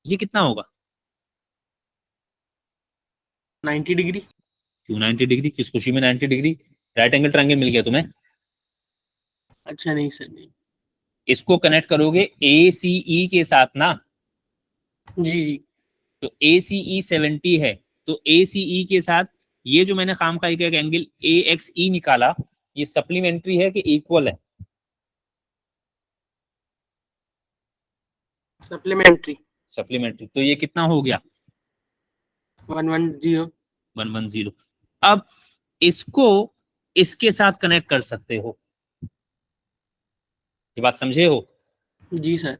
ये कितना होगा? 90 डिग्री। क्यों 90 डिग्री, किस खुशी में 90 डिग्री? राइट एंगल ट्रायंगल मिल गया तुम्हें। अच्छा नहीं सर, नहीं। इसको कनेक्ट करोगे ACE के साथ ना, जी जी। तो ACE 70 है, तो ACE के साथ ये जो मैंने खामखाई का एक एंगल AXE निकाला, ये सप्लीमेंट्री है कि इक्वल है? सप्लीमेंट्री। सप्लीमेंट्री, तो ये कितना हो गया? 110। 110। अब इसको इसके साथ कनेक्ट कर सकते हो, ये बात समझे हो? जी सर।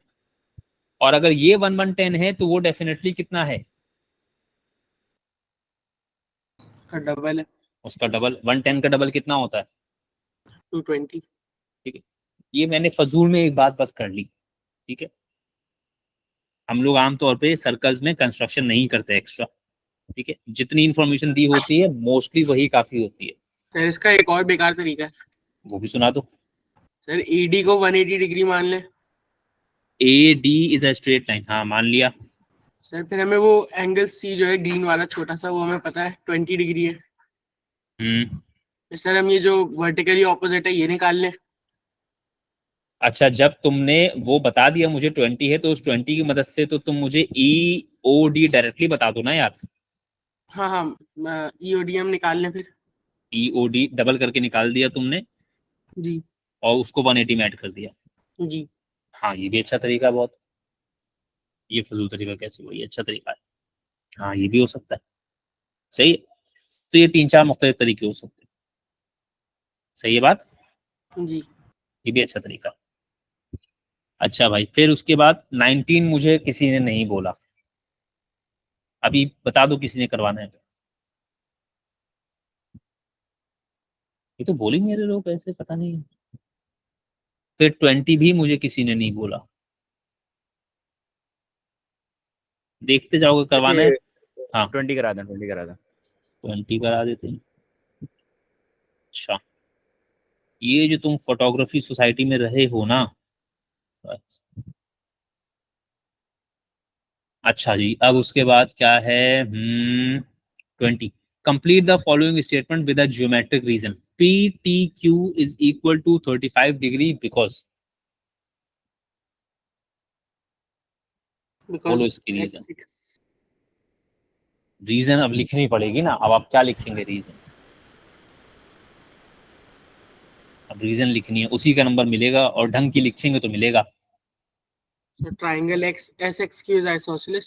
और अगर ये 1110 है तो वो डेफिनेटली कितना है? उसका डबल है। उसका डबल। 110 का डबल कितना होता है? 220। ठीक है, ये मैंने फजूल में एक बात बस कर ली। ठीक है, हम लोग आमतौर पे सर्कल्स में कंस्ट्रक्शन नहीं करते एक्स्ट्रा। ठीक है, जितनी इंफॉर्मेशन दी होती है मोस्टली वही काफी होती है। सर इसका एक और बेकार तरीका है। वो भी सुना दो। सर AD को 180 डिग्री मान ले। AD is a straight line, हाँ मान लिया। सर फिर हमें वो एंगल C जो है ग्रीन वाला छोटा सा, वो हमें पता है 20 डिग्री है। सर हम ये जो वर्टिकली ऑपोजिट है ये निकाल लें। अच्छा, जब तुमने वो बता दिया मुझे 20 है, तो उस 20 की मदद से तो तुम मुझे EOD डायरेक्टली बता दो ना यार। हाँ हाँ, EOD हम निकाल लें फिर। EOD डबल करके निकाल दिया तुमने जी और उसको 180 में ऐड कर दिया। जी। हाँ ये भी अच्छा तरीका है बहुत। ये फजूल तरीका कैसे हुआ, ये अच्छा तरीका है। हाँ ये भी हो सकता है। सही है, तो ये 3-4 मुख्तलिफ तरीके हो सकते हैं। सही है बात, जी। ये भी अच्छा तरीका है। अच्छा भाई, फिर उसके बाद 19 मुझे किसी ने नहीं बोला, अभी बता दो किसी ने करवाना है। ये तो बोल ही नहीं रहे लोग, ऐसे पता नहीं। फिर 20 भी मुझे किसी ने नहीं बोला, देखते जाओगे करवाना है। हाँ 20 करा दें, 20 करा दें। 20 करा देते हैं। अच्छा, ये जो तुम फोटोग्राफी सोसाइटी में रहे हो ना, बस। अच्छा जी, अब उसके बाद क्या है? 20, complete the following statement with a geometric reason. P T Q is equal to 35 degree because. बोलो बिकॉज इसकी रीजन। x6 रीजन अब लिखनी पड़ेगी ना, अब आप क्या लिखेंगे रीजन? अब रीजन लिखनी है, उसी का नंबर मिलेगा, और ढंग की लिखेंगे तो मिलेगा। so triangle x SXQ is isosceles.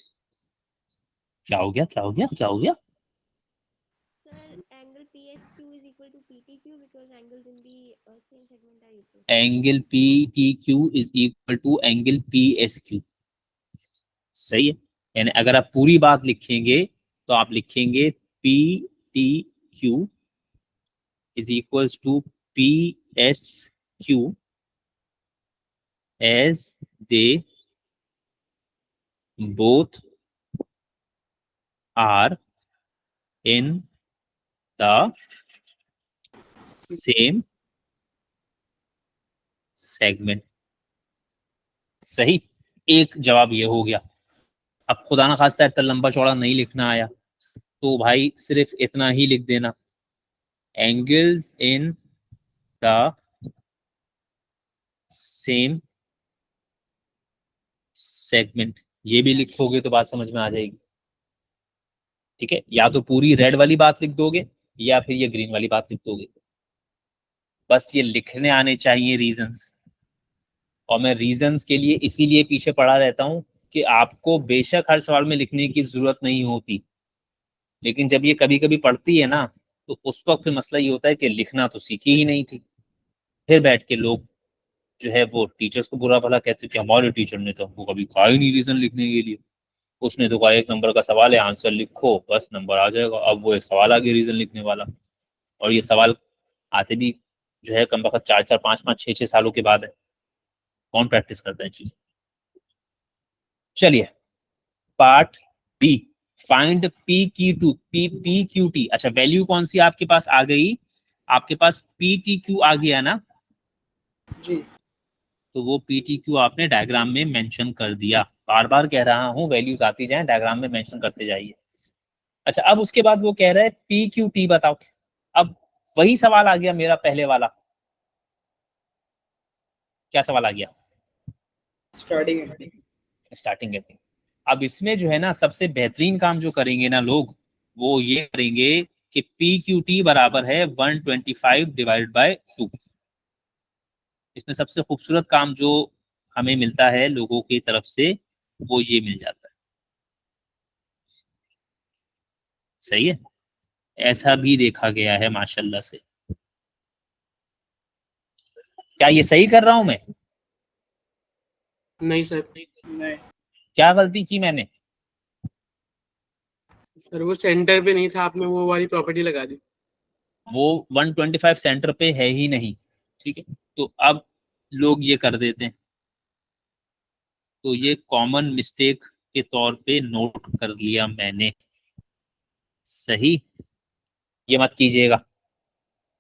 क्या हो गया, क्या हो गया, क्या हो गया? Sir, angle PSQ is equal to PTQ because angles in the same segment are equal. Angle P T Q is equal to angle P S Q. सही है। यानी अगर आप पूरी बात लिखेंगे तो आप लिखेंगे P T Q is equals to P S Q as they both are in the same segment. सही, एक जवाब ये हो गया। अब खुदा ना खास्ता इतना लंबा चौड़ा नहीं लिखना आया तो भाई सिर्फ इतना ही लिख देना, angles in the same segment. ये भी लिखोगे तो बात समझ में आ जाएगी। ठीक है, या तो पूरी रेड वाली बात लिख दोगे या फिर ये ग्रीन वाली बात लिख दोगे, बस ये लिखने आने चाहिए रीजंस। और मैं रीजंस के लिए इसीलिए पीछे पड़ा रहता हूँ कि आपको बेशक हर सवाल में लिखने की जरूरत नहीं होती, लेकिन जब ये कभी कभी पड़ती है ना, तो उस वक्त फिर मसला ये होता है कि लिखना तो सीखी ही नहीं थी। फिर बैठ के लोग जो है वो टीचर्स को बुरा भला कहते कि हमारे टीचर ने तो हमको कभी कहा ही नहीं रीजन लिखने के लिए, उसने तो कहा 1 नंबर का सवाल है, आंसर लिखो बस नंबर आ जाएगा। अब वो एक सवाल आ गया रीजन लिखने वाला, और ये सवाल आते भी जो है कम वक्त 4-4, 5-5, 6-6 सालों के बाद है। कौन प्रैक्टिस करता है चीज? चलिए, पार्ट बी, फाइंड पी की to P P Q T. अच्छा, वैल्यू कौन सी आपके पास आ गई? आपके पास पी टी क्यू आ गया ना? जी तो वो पी टी क्यू आपने डायग्राम में मेंशन कर दिया। बार बार कह रहा हूं, वैल्यूज आती जाएं, डायग्राम में मेंशन करते जाइए। अच्छा, अब उसके बाद वो कह रहा है पी क्यू टी बताओ। अब वही सवाल आ गया मेरा पहले वाला। क्या सवाल आ गया? Starting ending. अब इसमें जो है ना, सबसे बेहतरीन काम जो करेंगे ना लोग, वो ये करेंगे कि पी क्यू टी बराबर है 125 डिवाइड बाय 2। इसमें सबसे खूबसूरत काम जो हमें मिलता है लोगों की तरफ से, वो ये मिल जाता है। सही है, ऐसा भी देखा गया है माशाल्लाह से। क्या ये सही कर रहा हूं मैं? नहीं सर नहीं क्या गलती की मैंने? सर, वो सेंटर पे नहीं था, आपने वो वाली प्रॉपर्टी लगा दी। वो 125 सेंटर पे है ही नहीं। ठीक है, तो अब लोग ये कर देते हैं, तो ये कॉमन मिस्टेक के तौर पे नोट कर लिया मैंने। सही, ये मत कीजिएगा।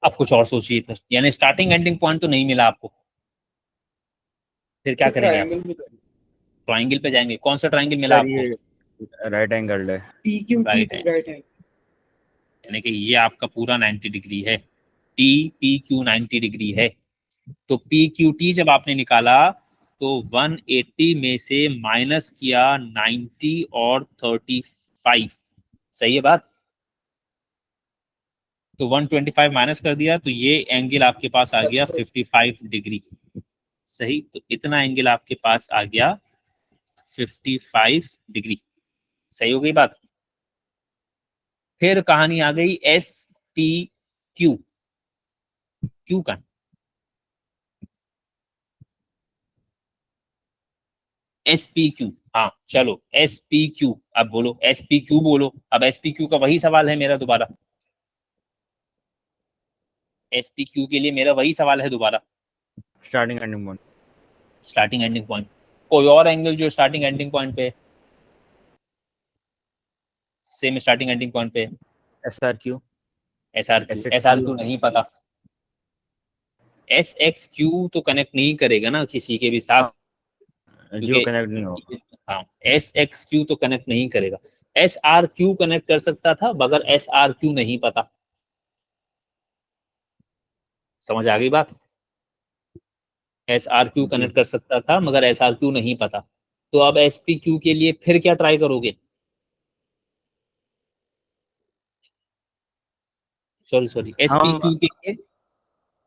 अब कुछ और सोचिए फिर, यानी स्टार्टिंग एंडिंग पॉइंट तो नहीं मिला आपको, फिर क्या करेंगे आप? ट्राइंगल पे जाएंगे। कौन सा ट्राइंगल मिला सर आपको? ये राइट एंगल है। राइट है, यानी कि ये आपका पूरा 90 डिग्री है। टी पी क्यू 90 डिग्री है। तो पी क्यू टी जब आपने निकाला तो 180 में से माइनस किया 90 और 35। सही है बात? तो 125 माइनस कर दिया तो ये एंगल आपके पास आ गया 55 डिग्री। सही, तो इतना एंगल आपके पास आ गया 55 डिग्री। सही हो गई बात? फिर कहानी आ गई एस टी क्यू। क्यू का SPQ, हाँ चलो SPQ, अब बोलो SPQ बोलो। अब SPQ का वही सवाल है मेरा दोबारा, SPQ के लिए मेरा वही सवाल है दोबारा, starting ending point. Starting ending point. कोई और एंगल जो स्टार्टिंग एंडिंग पॉइंट पे, सेम स्टार्टिंग एंडिंग पॉइंट पे, SRQ SRQ नहीं पता। SXQ तो कनेक्ट नहीं करेगा ना किसी के भी साथ, जो कनेक्ट नहीं होगा। हाँ SXQ तो कनेक्ट नहीं करेगा। SRQ कनेक्ट कर सकता था मगर SRQ नहीं पता। समझ आ गई बात? SRQ कनेक्ट कर सकता था मगर SRQ नहीं पता। तो अब SPQ के लिए फिर क्या ट्राई करोगे? सॉरी SPQ के लिए,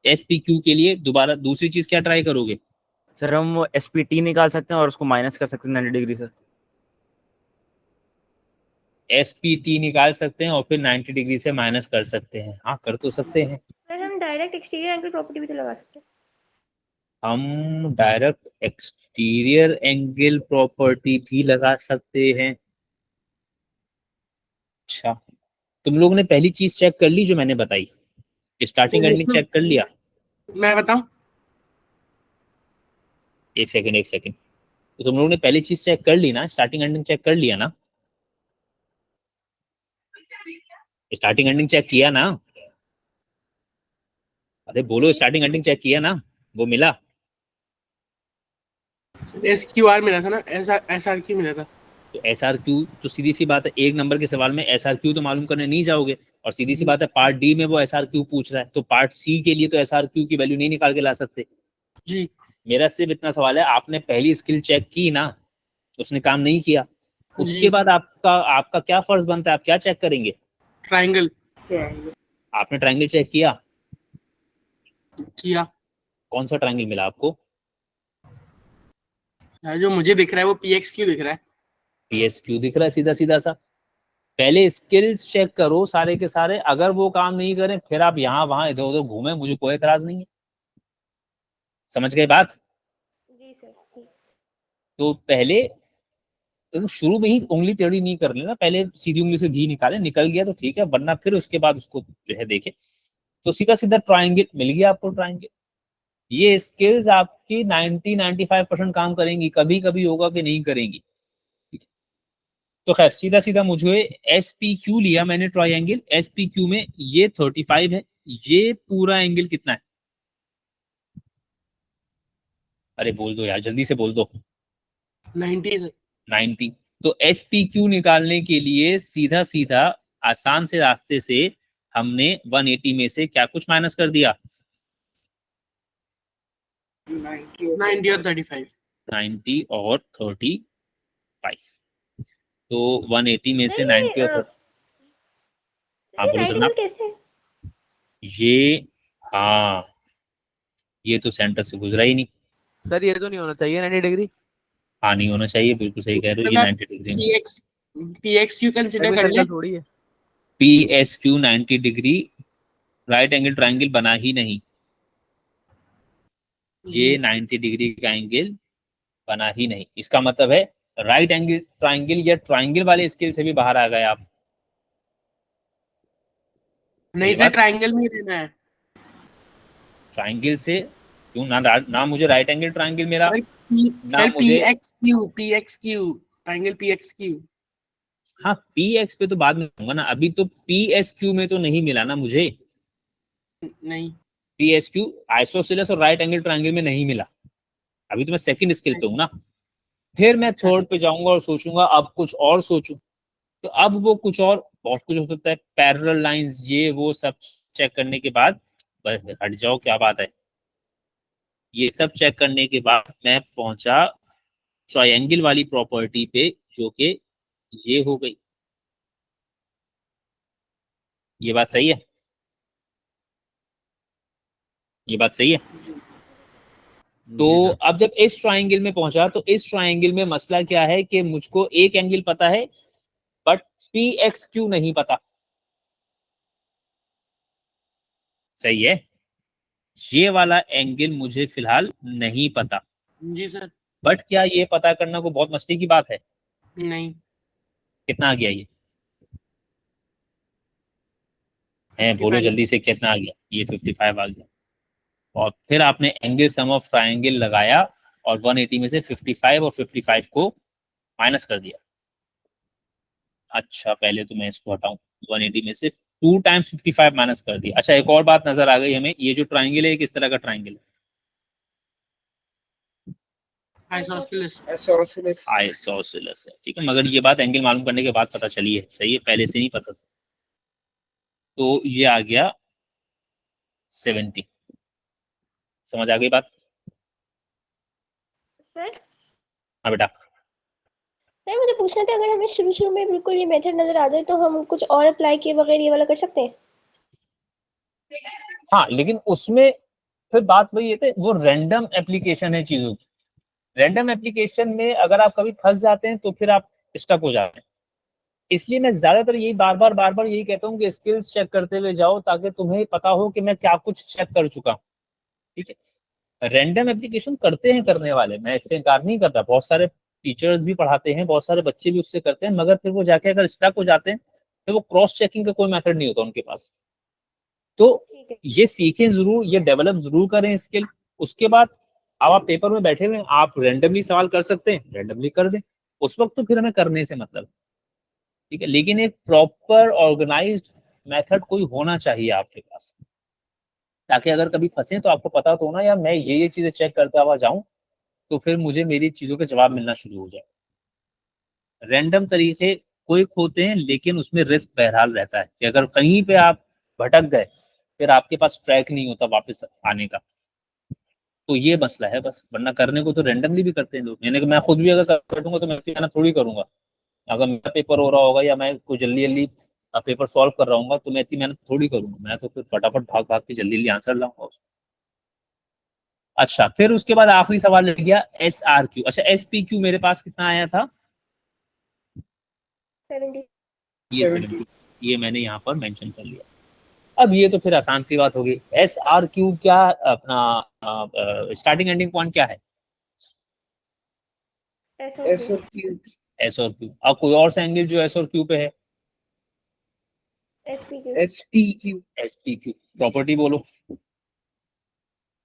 SPQ के लिए दोबारा दूसरी चीज क्या ट्राई करोगे? सर हम SPT निकाल सकते हैं और उसको माइनस कर सकते हैं 90 डिग्री से। SPT निकाल सकते हैं और फिर 90 डिग्री से माइनस कर सकते हैं। हाँ कर तो सकते हैं। सर हम डायरेक्ट एक्सटीरियर एंगल प्रॉपर्टी भी तो लगा सकते हैं। हम डायरेक्ट एक्सटीरियर एंगल प्रॉपर्टी भी लगा सकते हैं। अच्छा, तुम लोगों ने पहली चीज चेक कर ली जो मैंने बताई, स्टार्टिंग एंडिंग चेक कर लिया? मैं बताऊं? एक सेकंड, तो तुम लोगों ने पहली चीज चेक कर ली ना, स्टार्टिंग एंडिंग चेक कर लिया ना? स्टार्टिंग एंडिंग चेक किया ना? अरे बोलो, स्टार्टिंग एंडिंग चेक किया ना? वो मिला? SQR मिला था ना, SRQ मिला था। तो SRQ तो सीधी सी बात है, एक नंबर के सवाल में SRQ तो मालूम करने नहीं जाओगे, और सीधी सी बात है पार्ट डी में वो SRQ पूछ रहा है, तो पार्ट सी के लिए तो SRQ की वैल्यू नहीं निकाल के ला सकते। जी मेरा सिर्फ इतना सवाल है, आपने पहली स्किल चेक की ना, उसने काम नहीं किया, उसके जी। बाद आपका आपका क्या फर्ज बनता है? आप क्या चेक करेंगे? ट्राइंगल आपने ट्राइंगल चेक किया? किया। कौन सा ट्राइंगल मिला आपको? जो मुझे दिख रहा है वो PXQ दिख रहा है। PSQ दिख रहा है, सीधा सीधा सा। पहले स्किल्स चेक करो सारे के सारे, अगर वो काम नहीं करें फिर आप यहाँ वहां इधर उधर घूमें, मुझे कोई एतराज नहीं है। समझ गए बात? जी सर ठीक। तो पहले तो शुरू में ही उंगली टेढ़ी नहीं कर लेना, पहले सीधी उंगली से घी निकाले, निकल गया तो ठीक है, वरना फिर उसके बाद उसको जो है देखे। तो सीधा सीधा ट्राइंगल मिल गया आपको, ट्राइंगल। ये स्किल्स आपकी 90-95% काम करेंगी, कभी कभी होगा कि नहीं करेंगी। तो खैर सीधा सीधा मुझे SPQ लिया मैंने ट्राइंगल, SPQ में ये 35 है, ये पूरा एंगल कितना है? अरे बोल दो यार, जल्दी से बोल दो। 90 सर। 90। तो SPQ निकालने के लिए सीधा सीधा आसान से रास्ते से हमने 180 में से क्या कुछ माइनस कर दिया? 90 और 35। 90 और 35। तो 180 में से 90 और 30। हाँ बोलो राइट जनाब। एंगल कैसे है? ये, हाँ ये तो सेंटर से गुजरा ही नहीं। सर ये तो नहीं होना चाहिए 90 डिग्री। हाँ नहीं होना चाहिए, बिल्कुल सही कह रहे हो, ये 90 डिग्री में। PXQ कंसीडर कर ले। सर्कल थोड़ी है। PSQ 90 degree right angle triangle बना ही नहीं, ये 90 डिग्री का एंगल बना ही नहीं। इसका मतलब है राइट एंगल ट्राइंगल या ट्राइंगल वाले स्केल से भी बाहर आ गए आप। नहीं सर, ट्राइंगल में ही रहना है। ट्राइंगल से क्यों ना मुझे राइट एंगल ट्राइंगल मिला, ना सर मुझे। PXQ triangle PXQ। हाँ PX पे तो बाद में होगा ना, अभी तो PSQ में तो नहीं मिला ना मुझे। नहीं PSQ आइसोसेलेस और राइट एंगल ट्राइंगल में नहीं मिला, अभी तो मैं सेकंड स्केल पे हूँ ना। फिर मैं अच्छा। थर्ड पे जाऊंगा और सोचूंगा अब कुछ और सोचूं, तो अब वो कुछ और बहुत कुछ हो सकता है, पैरेलल लाइंस ये वो सब चेक करने के बाद, बस हट जाओ क्या बात है, ये सब चेक करने के बाद मैं पहुंचा ट्रायंगल वाली प्रॉपर्टी पे, जो कि ये हो गई। ये बात सही है? ये बात सही है? तो जी सर। अब जब इस ट्रायंगल में पहुंचा, तो इस ट्रायंगल में मसला क्या है कि मुझको एक एंगल पता है बट PXQ नहीं पता। सही है? ये वाला एंगल मुझे फिलहाल नहीं पता। जी सर। बट क्या ये पता करना कोई बहुत मस्ती की बात है? नहीं, कितना आ गया ये है? बोलो 55। जल्दी से, कितना आ गया? ये 55 आ गया। और फिर आपने एंगल सम ऑफ ट्राइंगल लगाया और 180 में से 55 और 55 को माइनस कर दिया। अच्छा, पहले तो मैं इसको हटाऊं, 180 में से 2 टाइम्स 55 माइनस कर दिया। अच्छा, एक और बात नजर आ गई हमें, ये जो ट्राइंगल है किस तरह का ट्राइंगल है? आइसोसेलेस। आइसोसेलेस है, ठीक है। मगर ये बात एंगल मालूम करने के बाद पता चली है, सही है, पहले से नहीं पता था। तो ये आ गया 70। समझ आ गई बात? सर हाँ बेटा। सर मुझे पूछना था, अगर हमें शुरू शुरू में बिल्कुल ये मेथड नजर आ जाए तो हम कुछ और अप्लाई किए बगैर ये वाला कर सकते हैं? हाँ, लेकिन उसमें फिर बात वही है, वो रैंडम एप्लीकेशन है चीजों की। रैंडम एप्लीकेशन में अगर आप कभी फंस जाते हैं तो फिर आप स्टक हो जाते हैं। इसलिए मैं ज्यादातर यही बार बार यही कहता हूँ कि स्किल्स चेक करते हुए जाओ, ताकि तुम्हें पता हो कि मैं क्या कुछ चेक कर चुका हूँ, ठीक है। रैंडम एप्लीकेशन करते हैं करने वाले, मैं इससे इनकार नहीं करता, बहुत सारे टीचर्स भी पढ़ाते हैं, बहुत सारे बच्चे भी उससे करते हैं, मगर फिर वो जाके अगर स्टक हो जाते हैं फिर वो क्रॉस चेकिंग का कोई मेथड नहीं होता उनके पास। तो ठीक है। ये सीखें जरूर, ये डेवलप जरूर करें स्किल। उसके बाद अब आप पेपर में बैठे हुए, आप रैंडमली सवाल कर सकते हैं, रैंडमली कर दें, उस वक्त तो फिर हमें करने से मतलब, ठीक है। लेकिन एक प्रॉपर ऑर्गेनाइज्ड मेथड कोई होना चाहिए आपके पास, ताकि अगर कभी फंसे तो आपको पता तो हो ना, यार मैं ये चीजें चेक करता हुआ जाऊं तो फिर मुझे मेरी चीजों के जवाब मिलना शुरू हो जाए। रैंडम तरीके से क्विक होते हैं, लेकिन उसमें रिस्क बहरहाल रहता है कि अगर कहीं पे आप भटक गए फिर आपके पास ट्रैक नहीं होता वापस आने का। तो ये मसला है बस, वरना करने को तो रैंडमली भी करते हैं लोग। मैंने मैं खुद भी अगर करूंगा तो मैं इतनी मेहनत थोड़ी करूंगा। अगर मेरा पेपर हो रहा होगा या मैं कोई जल्दी जल्दी पेपर सॉल्व कर रहा हूँ तो मैं इतनी मेहनत थोड़ी करूंगा, मैं तो फिर फटाफट भाग भाग के जल्दी जल्दी आंसर लाऊंगा उसको। अच्छा, फिर उसके बाद आखिरी सवाल लग गया SRQ। अच्छा, SPQ मेरे पास कितना आया था? 70। ये 70, ये मैंने यहाँ पर मेंशन कर लिया। अब ये तो फिर आसान सी बात होगी। SRQ क्या, अपना स्टार्टिंग एंडिंग पॉइंट क्या है? एस और क्यू। एस और क्यू। अब कोई और सा एंगल जो एस और क्यू पे है? SP Q. SPQ। प्रॉपर्टी बोलो।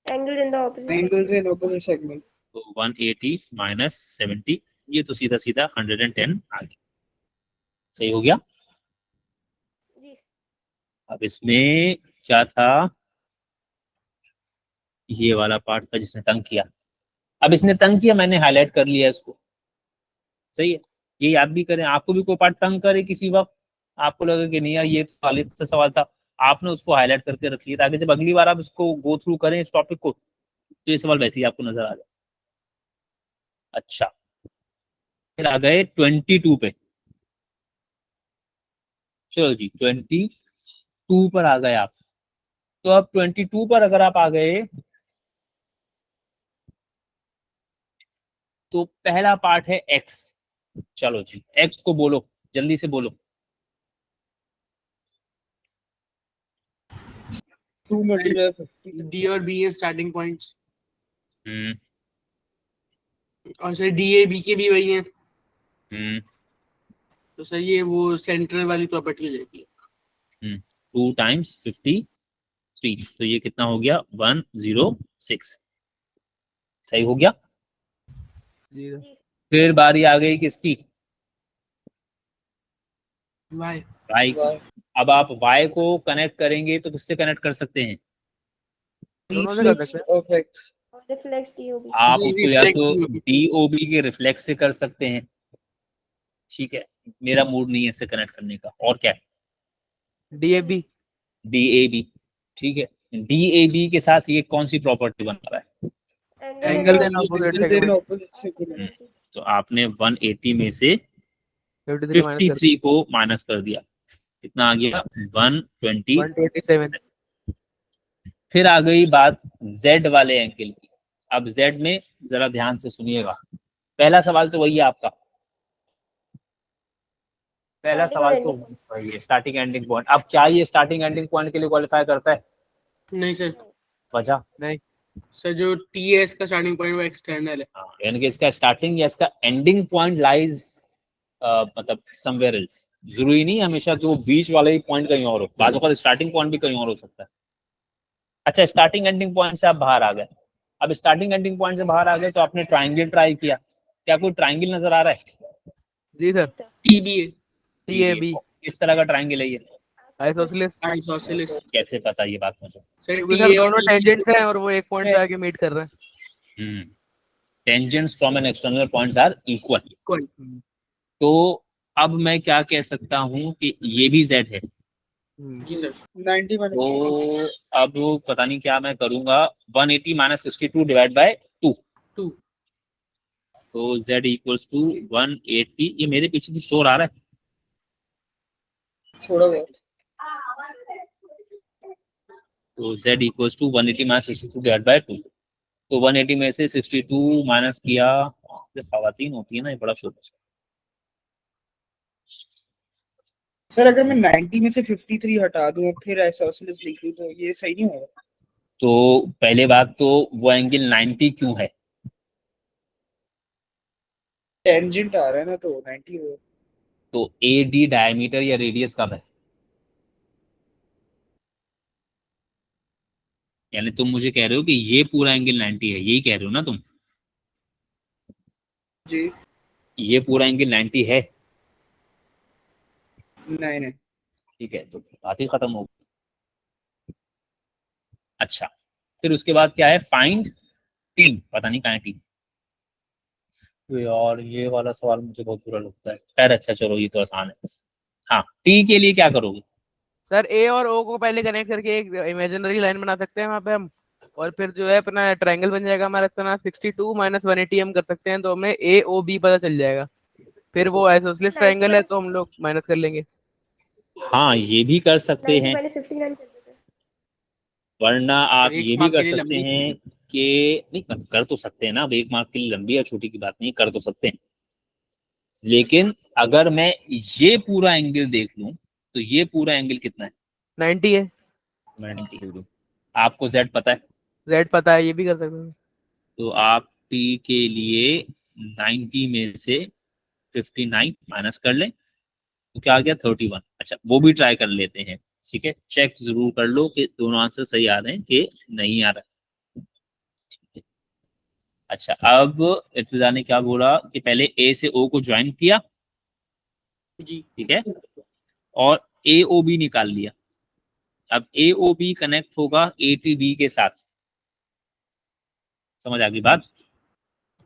Angle in the opposite segment. तो 180 माइनस 70, ये तो सीधा सीधा 110 आ गया। सही हो गया। जी। अब इसमें क्या था, ये वाला पार्ट था जिसने तंग किया। अब इसने तंग किया, मैंने हाईलाइट कर लिया इसको, सही है। ये याद भी करें, आपको भी कोई पार्ट तंग करे किसी वक्त, आपको लगे कि नहीं यार ये तो वालिद से सवाल था, आपने उसको हाईलाइट करके रख लिया, ताकि जब अगली बार आप इसको गो थ्रू करें इस टॉपिक को तो ये सवाल वैसे ही आपको नजर आ जाए। अच्छा, फिर आ गए 22 पे। चलो जी, 22 पर आ गए आप। तो अब 22 पर अगर आप आ गए तो पहला पार्ट है एक्स। चलो जी, एक्स को बोलो, जल्दी से बोलो। 2 मल्टीप्लाई 50। डी और बी है स्टार्टिंग पॉइंट्स, हम्म और सर डी ए बी के भी वही है, हम्म तो सर ये वो सेंट्रल वाली प्रॉपर्टी हो जाएगी। 2 टाइम्स 53, तो ये कितना हो गया? 106। सही हो गया। जी सर। फिर बारी आ गई किसकी? वाई। y की। अब आप y को कनेक्ट करेंगे तो किससे कनेक्ट कर सकते हैं? दोनों से कर सकते हैं। और रिफ्लेक्स डीओबी। आप जी, उसको या reflex तो DOB। DOB के रिफ्लेक्स से कर सकते हैं, ठीक है। मेरा मूड नहीं है इससे कनेक्ट करने का। और क्या है? DAB। DAB, ठीक है। DAB के साथ ये कौन सी प्रॉपर्टी बना रहा है? Angle then opposite segment. तो आपने 180 में से 53 माइनस कर 53 को माइनस कर दिया, कितना आ गया? 127। 127। फिर आ गई बात Z वाले एंगल की। अब Z में जरा ध्यान से सुनिएगा, पहला सवाल तो वही है आपका, पहला सवाल तो वही है, स्टार्टिंग एंडिंग पॉइंट। अब क्या ये स्टार्टिंग एंडिंग पॉइंट के लिए क्वालिफाई करता है? नहीं सर। वजह? नहीं। सर जो टी है इसका स्टार्टिंग पॉइंट वो एक्सटर्नल है। हाँ, यानी कि इसका स्टार्टिंग या इसका एंडिंग पॉइंट लाइज मतलब समवेयर एल्स। जरूरी नहीं हमेशा कि वो बीच वाला ही पॉइंट कहीं और हो, बाजू का स्टार्टिंग पॉइंट भी कहीं और हो सकता है। अच्छा, स्टार्टिंग एंडिंग पॉइंट से आप बाहर आ गए। अब स्टार्टिंग एंडिंग पॉइंट से बाहर आ गए तो आपने ट्राइंगल ट्राई किया, क्या कोई ट्राइंगल नजर आ रहा है? जी सर। टी बी है। DAB किस तरह का ट्राइंगल है ये? Isosceles, isosceles. कैसे पता ये बात मुझे? सर क्योंकि टी सर ए और दोनों टी टेंजेंट्स हैं और वो एक पॉइंट पे आके मीट कर रहे हैं। Tangents from an external points are equal. Equal. तो अब मैं क्या कह सकता हूँ कि ये भी z है। जी सर। 90 तो अब पता नहीं क्या मैं करूंगा, 180 माइनस 62 डिवाइड बाय 2। 2। तो z इक्वल्स टू 180। ये मेरे पीछे तो शोर आ रहा है थोड़ा बहुत। तो z equals to 180 minus 62 divide by 2। तो 180 में से 62 माइनस किया, जो खवातीन होती है ना, ये बड़ा शोर है। सर अगर मैं 90 में से 53 हटा दूं और फिर आइसोसेलेस लिख दूं तो ये सही नहीं होगा? तो पहले बात तो वो एंगल 90 क्यों है? टेंजेंट आ रहा है ना तो 90 होगा। तो AD डायमीटर या रेडियस कब है? यानी तुम मुझे कह रहे हो कि ये पूरा एंगल 90 है, यही कह रहे हो ना तुम? जी ये पूरा एंगल 90 है? नहीं नहीं। ठीक है, तो बात ही खत्म हो गई। अच्छा, फिर उसके बाद क्या है? Find T. पता नहीं कहाँ है टी। तो यार ये वाला सवाल मुझे बहुत बुरा लगता है। खैर अच्छा, चलो ये तो आसान है। हाँ, टी के लिए क्या करोगे? सर ए और ओ को पहले कनेक्ट करके एक इमेजिनरी लाइन बना सकते हैं वहां पे हम, और फिर जो है अपना ट्रायंगल बन जाएगा हमारा इतना 62 माइनस 180 हम कर सकते हैं, तो हमें ए ओ बी पता चल जाएगा। फिर वो आइसोसेलेस ट्रायंगल है तो हम लोग माइनस कर लेंगे। हाँ, ये भी कर सकते 90 हैं, माइनस 59 कर देते हैं। वरना आप एक ये भी मार्क कर के लिए सकते लंबी। हैं कि नहीं, कर तो सकते हैं ना। अब एक मार्क के लिए लंबी या छोटी की बात नहीं, कर तो सकते हैं। लेकिन अगर मैं ये पूरा एंगल देख लूं तो ये पूरा एंगल कितना है? 90 है। 90। आपको z पता है, जेड पता है, ये भी कर सकते हैं। तो आप t के लिए 90 में से 59 माइनस कर लें तो क्या आ गया? 31। अच्छा, वो भी ट्राई कर लेते हैं। ठीक है, चेक जरूर कर लो कि दोनों आंसर सही आ रहे हैं कि नहीं आ रहा है। ठीक है। अच्छा, अब इर्तिजा ने क्या बोला कि पहले ए से ओ को ज्वाइन किया, जी। ठीक है, और ए ओ बी निकाल लिया। अब ए ओ बी कनेक्ट होगा ए टी बी के साथ। समझ आ गई बात?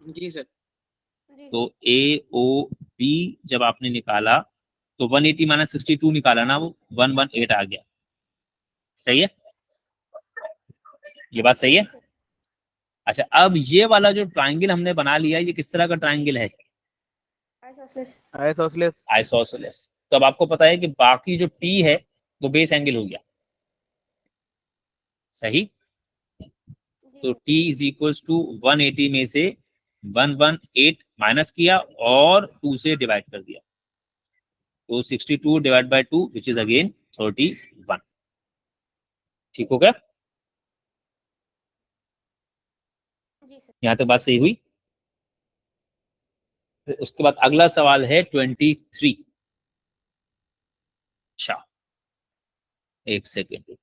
जी सर। जी तो ए ओ बी जब आपने निकाला तो 180 माइनस 62 निकाला ना, वो 118 आ गया। सही है, ये बात सही है। अच्छा, अब ये वाला जो ट्राइंगल हमने बना लिया, ये किस तरह का ट्राइंगल है? आइसोसेलेस। आइसोसेलेस। आइसोसेलेस। तो अब आपको पता है कि बाकी जो टी है वो बेस एंगल हो गया। सही। जी तो t इज इक्वल्स टू 180 में से 118 माइनस किया और 2 से डिवाइड कर दिया, तो 62 divide by 2 which is again 31। ठीक हो गया? जी सर। यहाँ तक बात सही हुई? फिर उसके बाद अगला सवाल है 23। अच्छा, एक सेकेंड।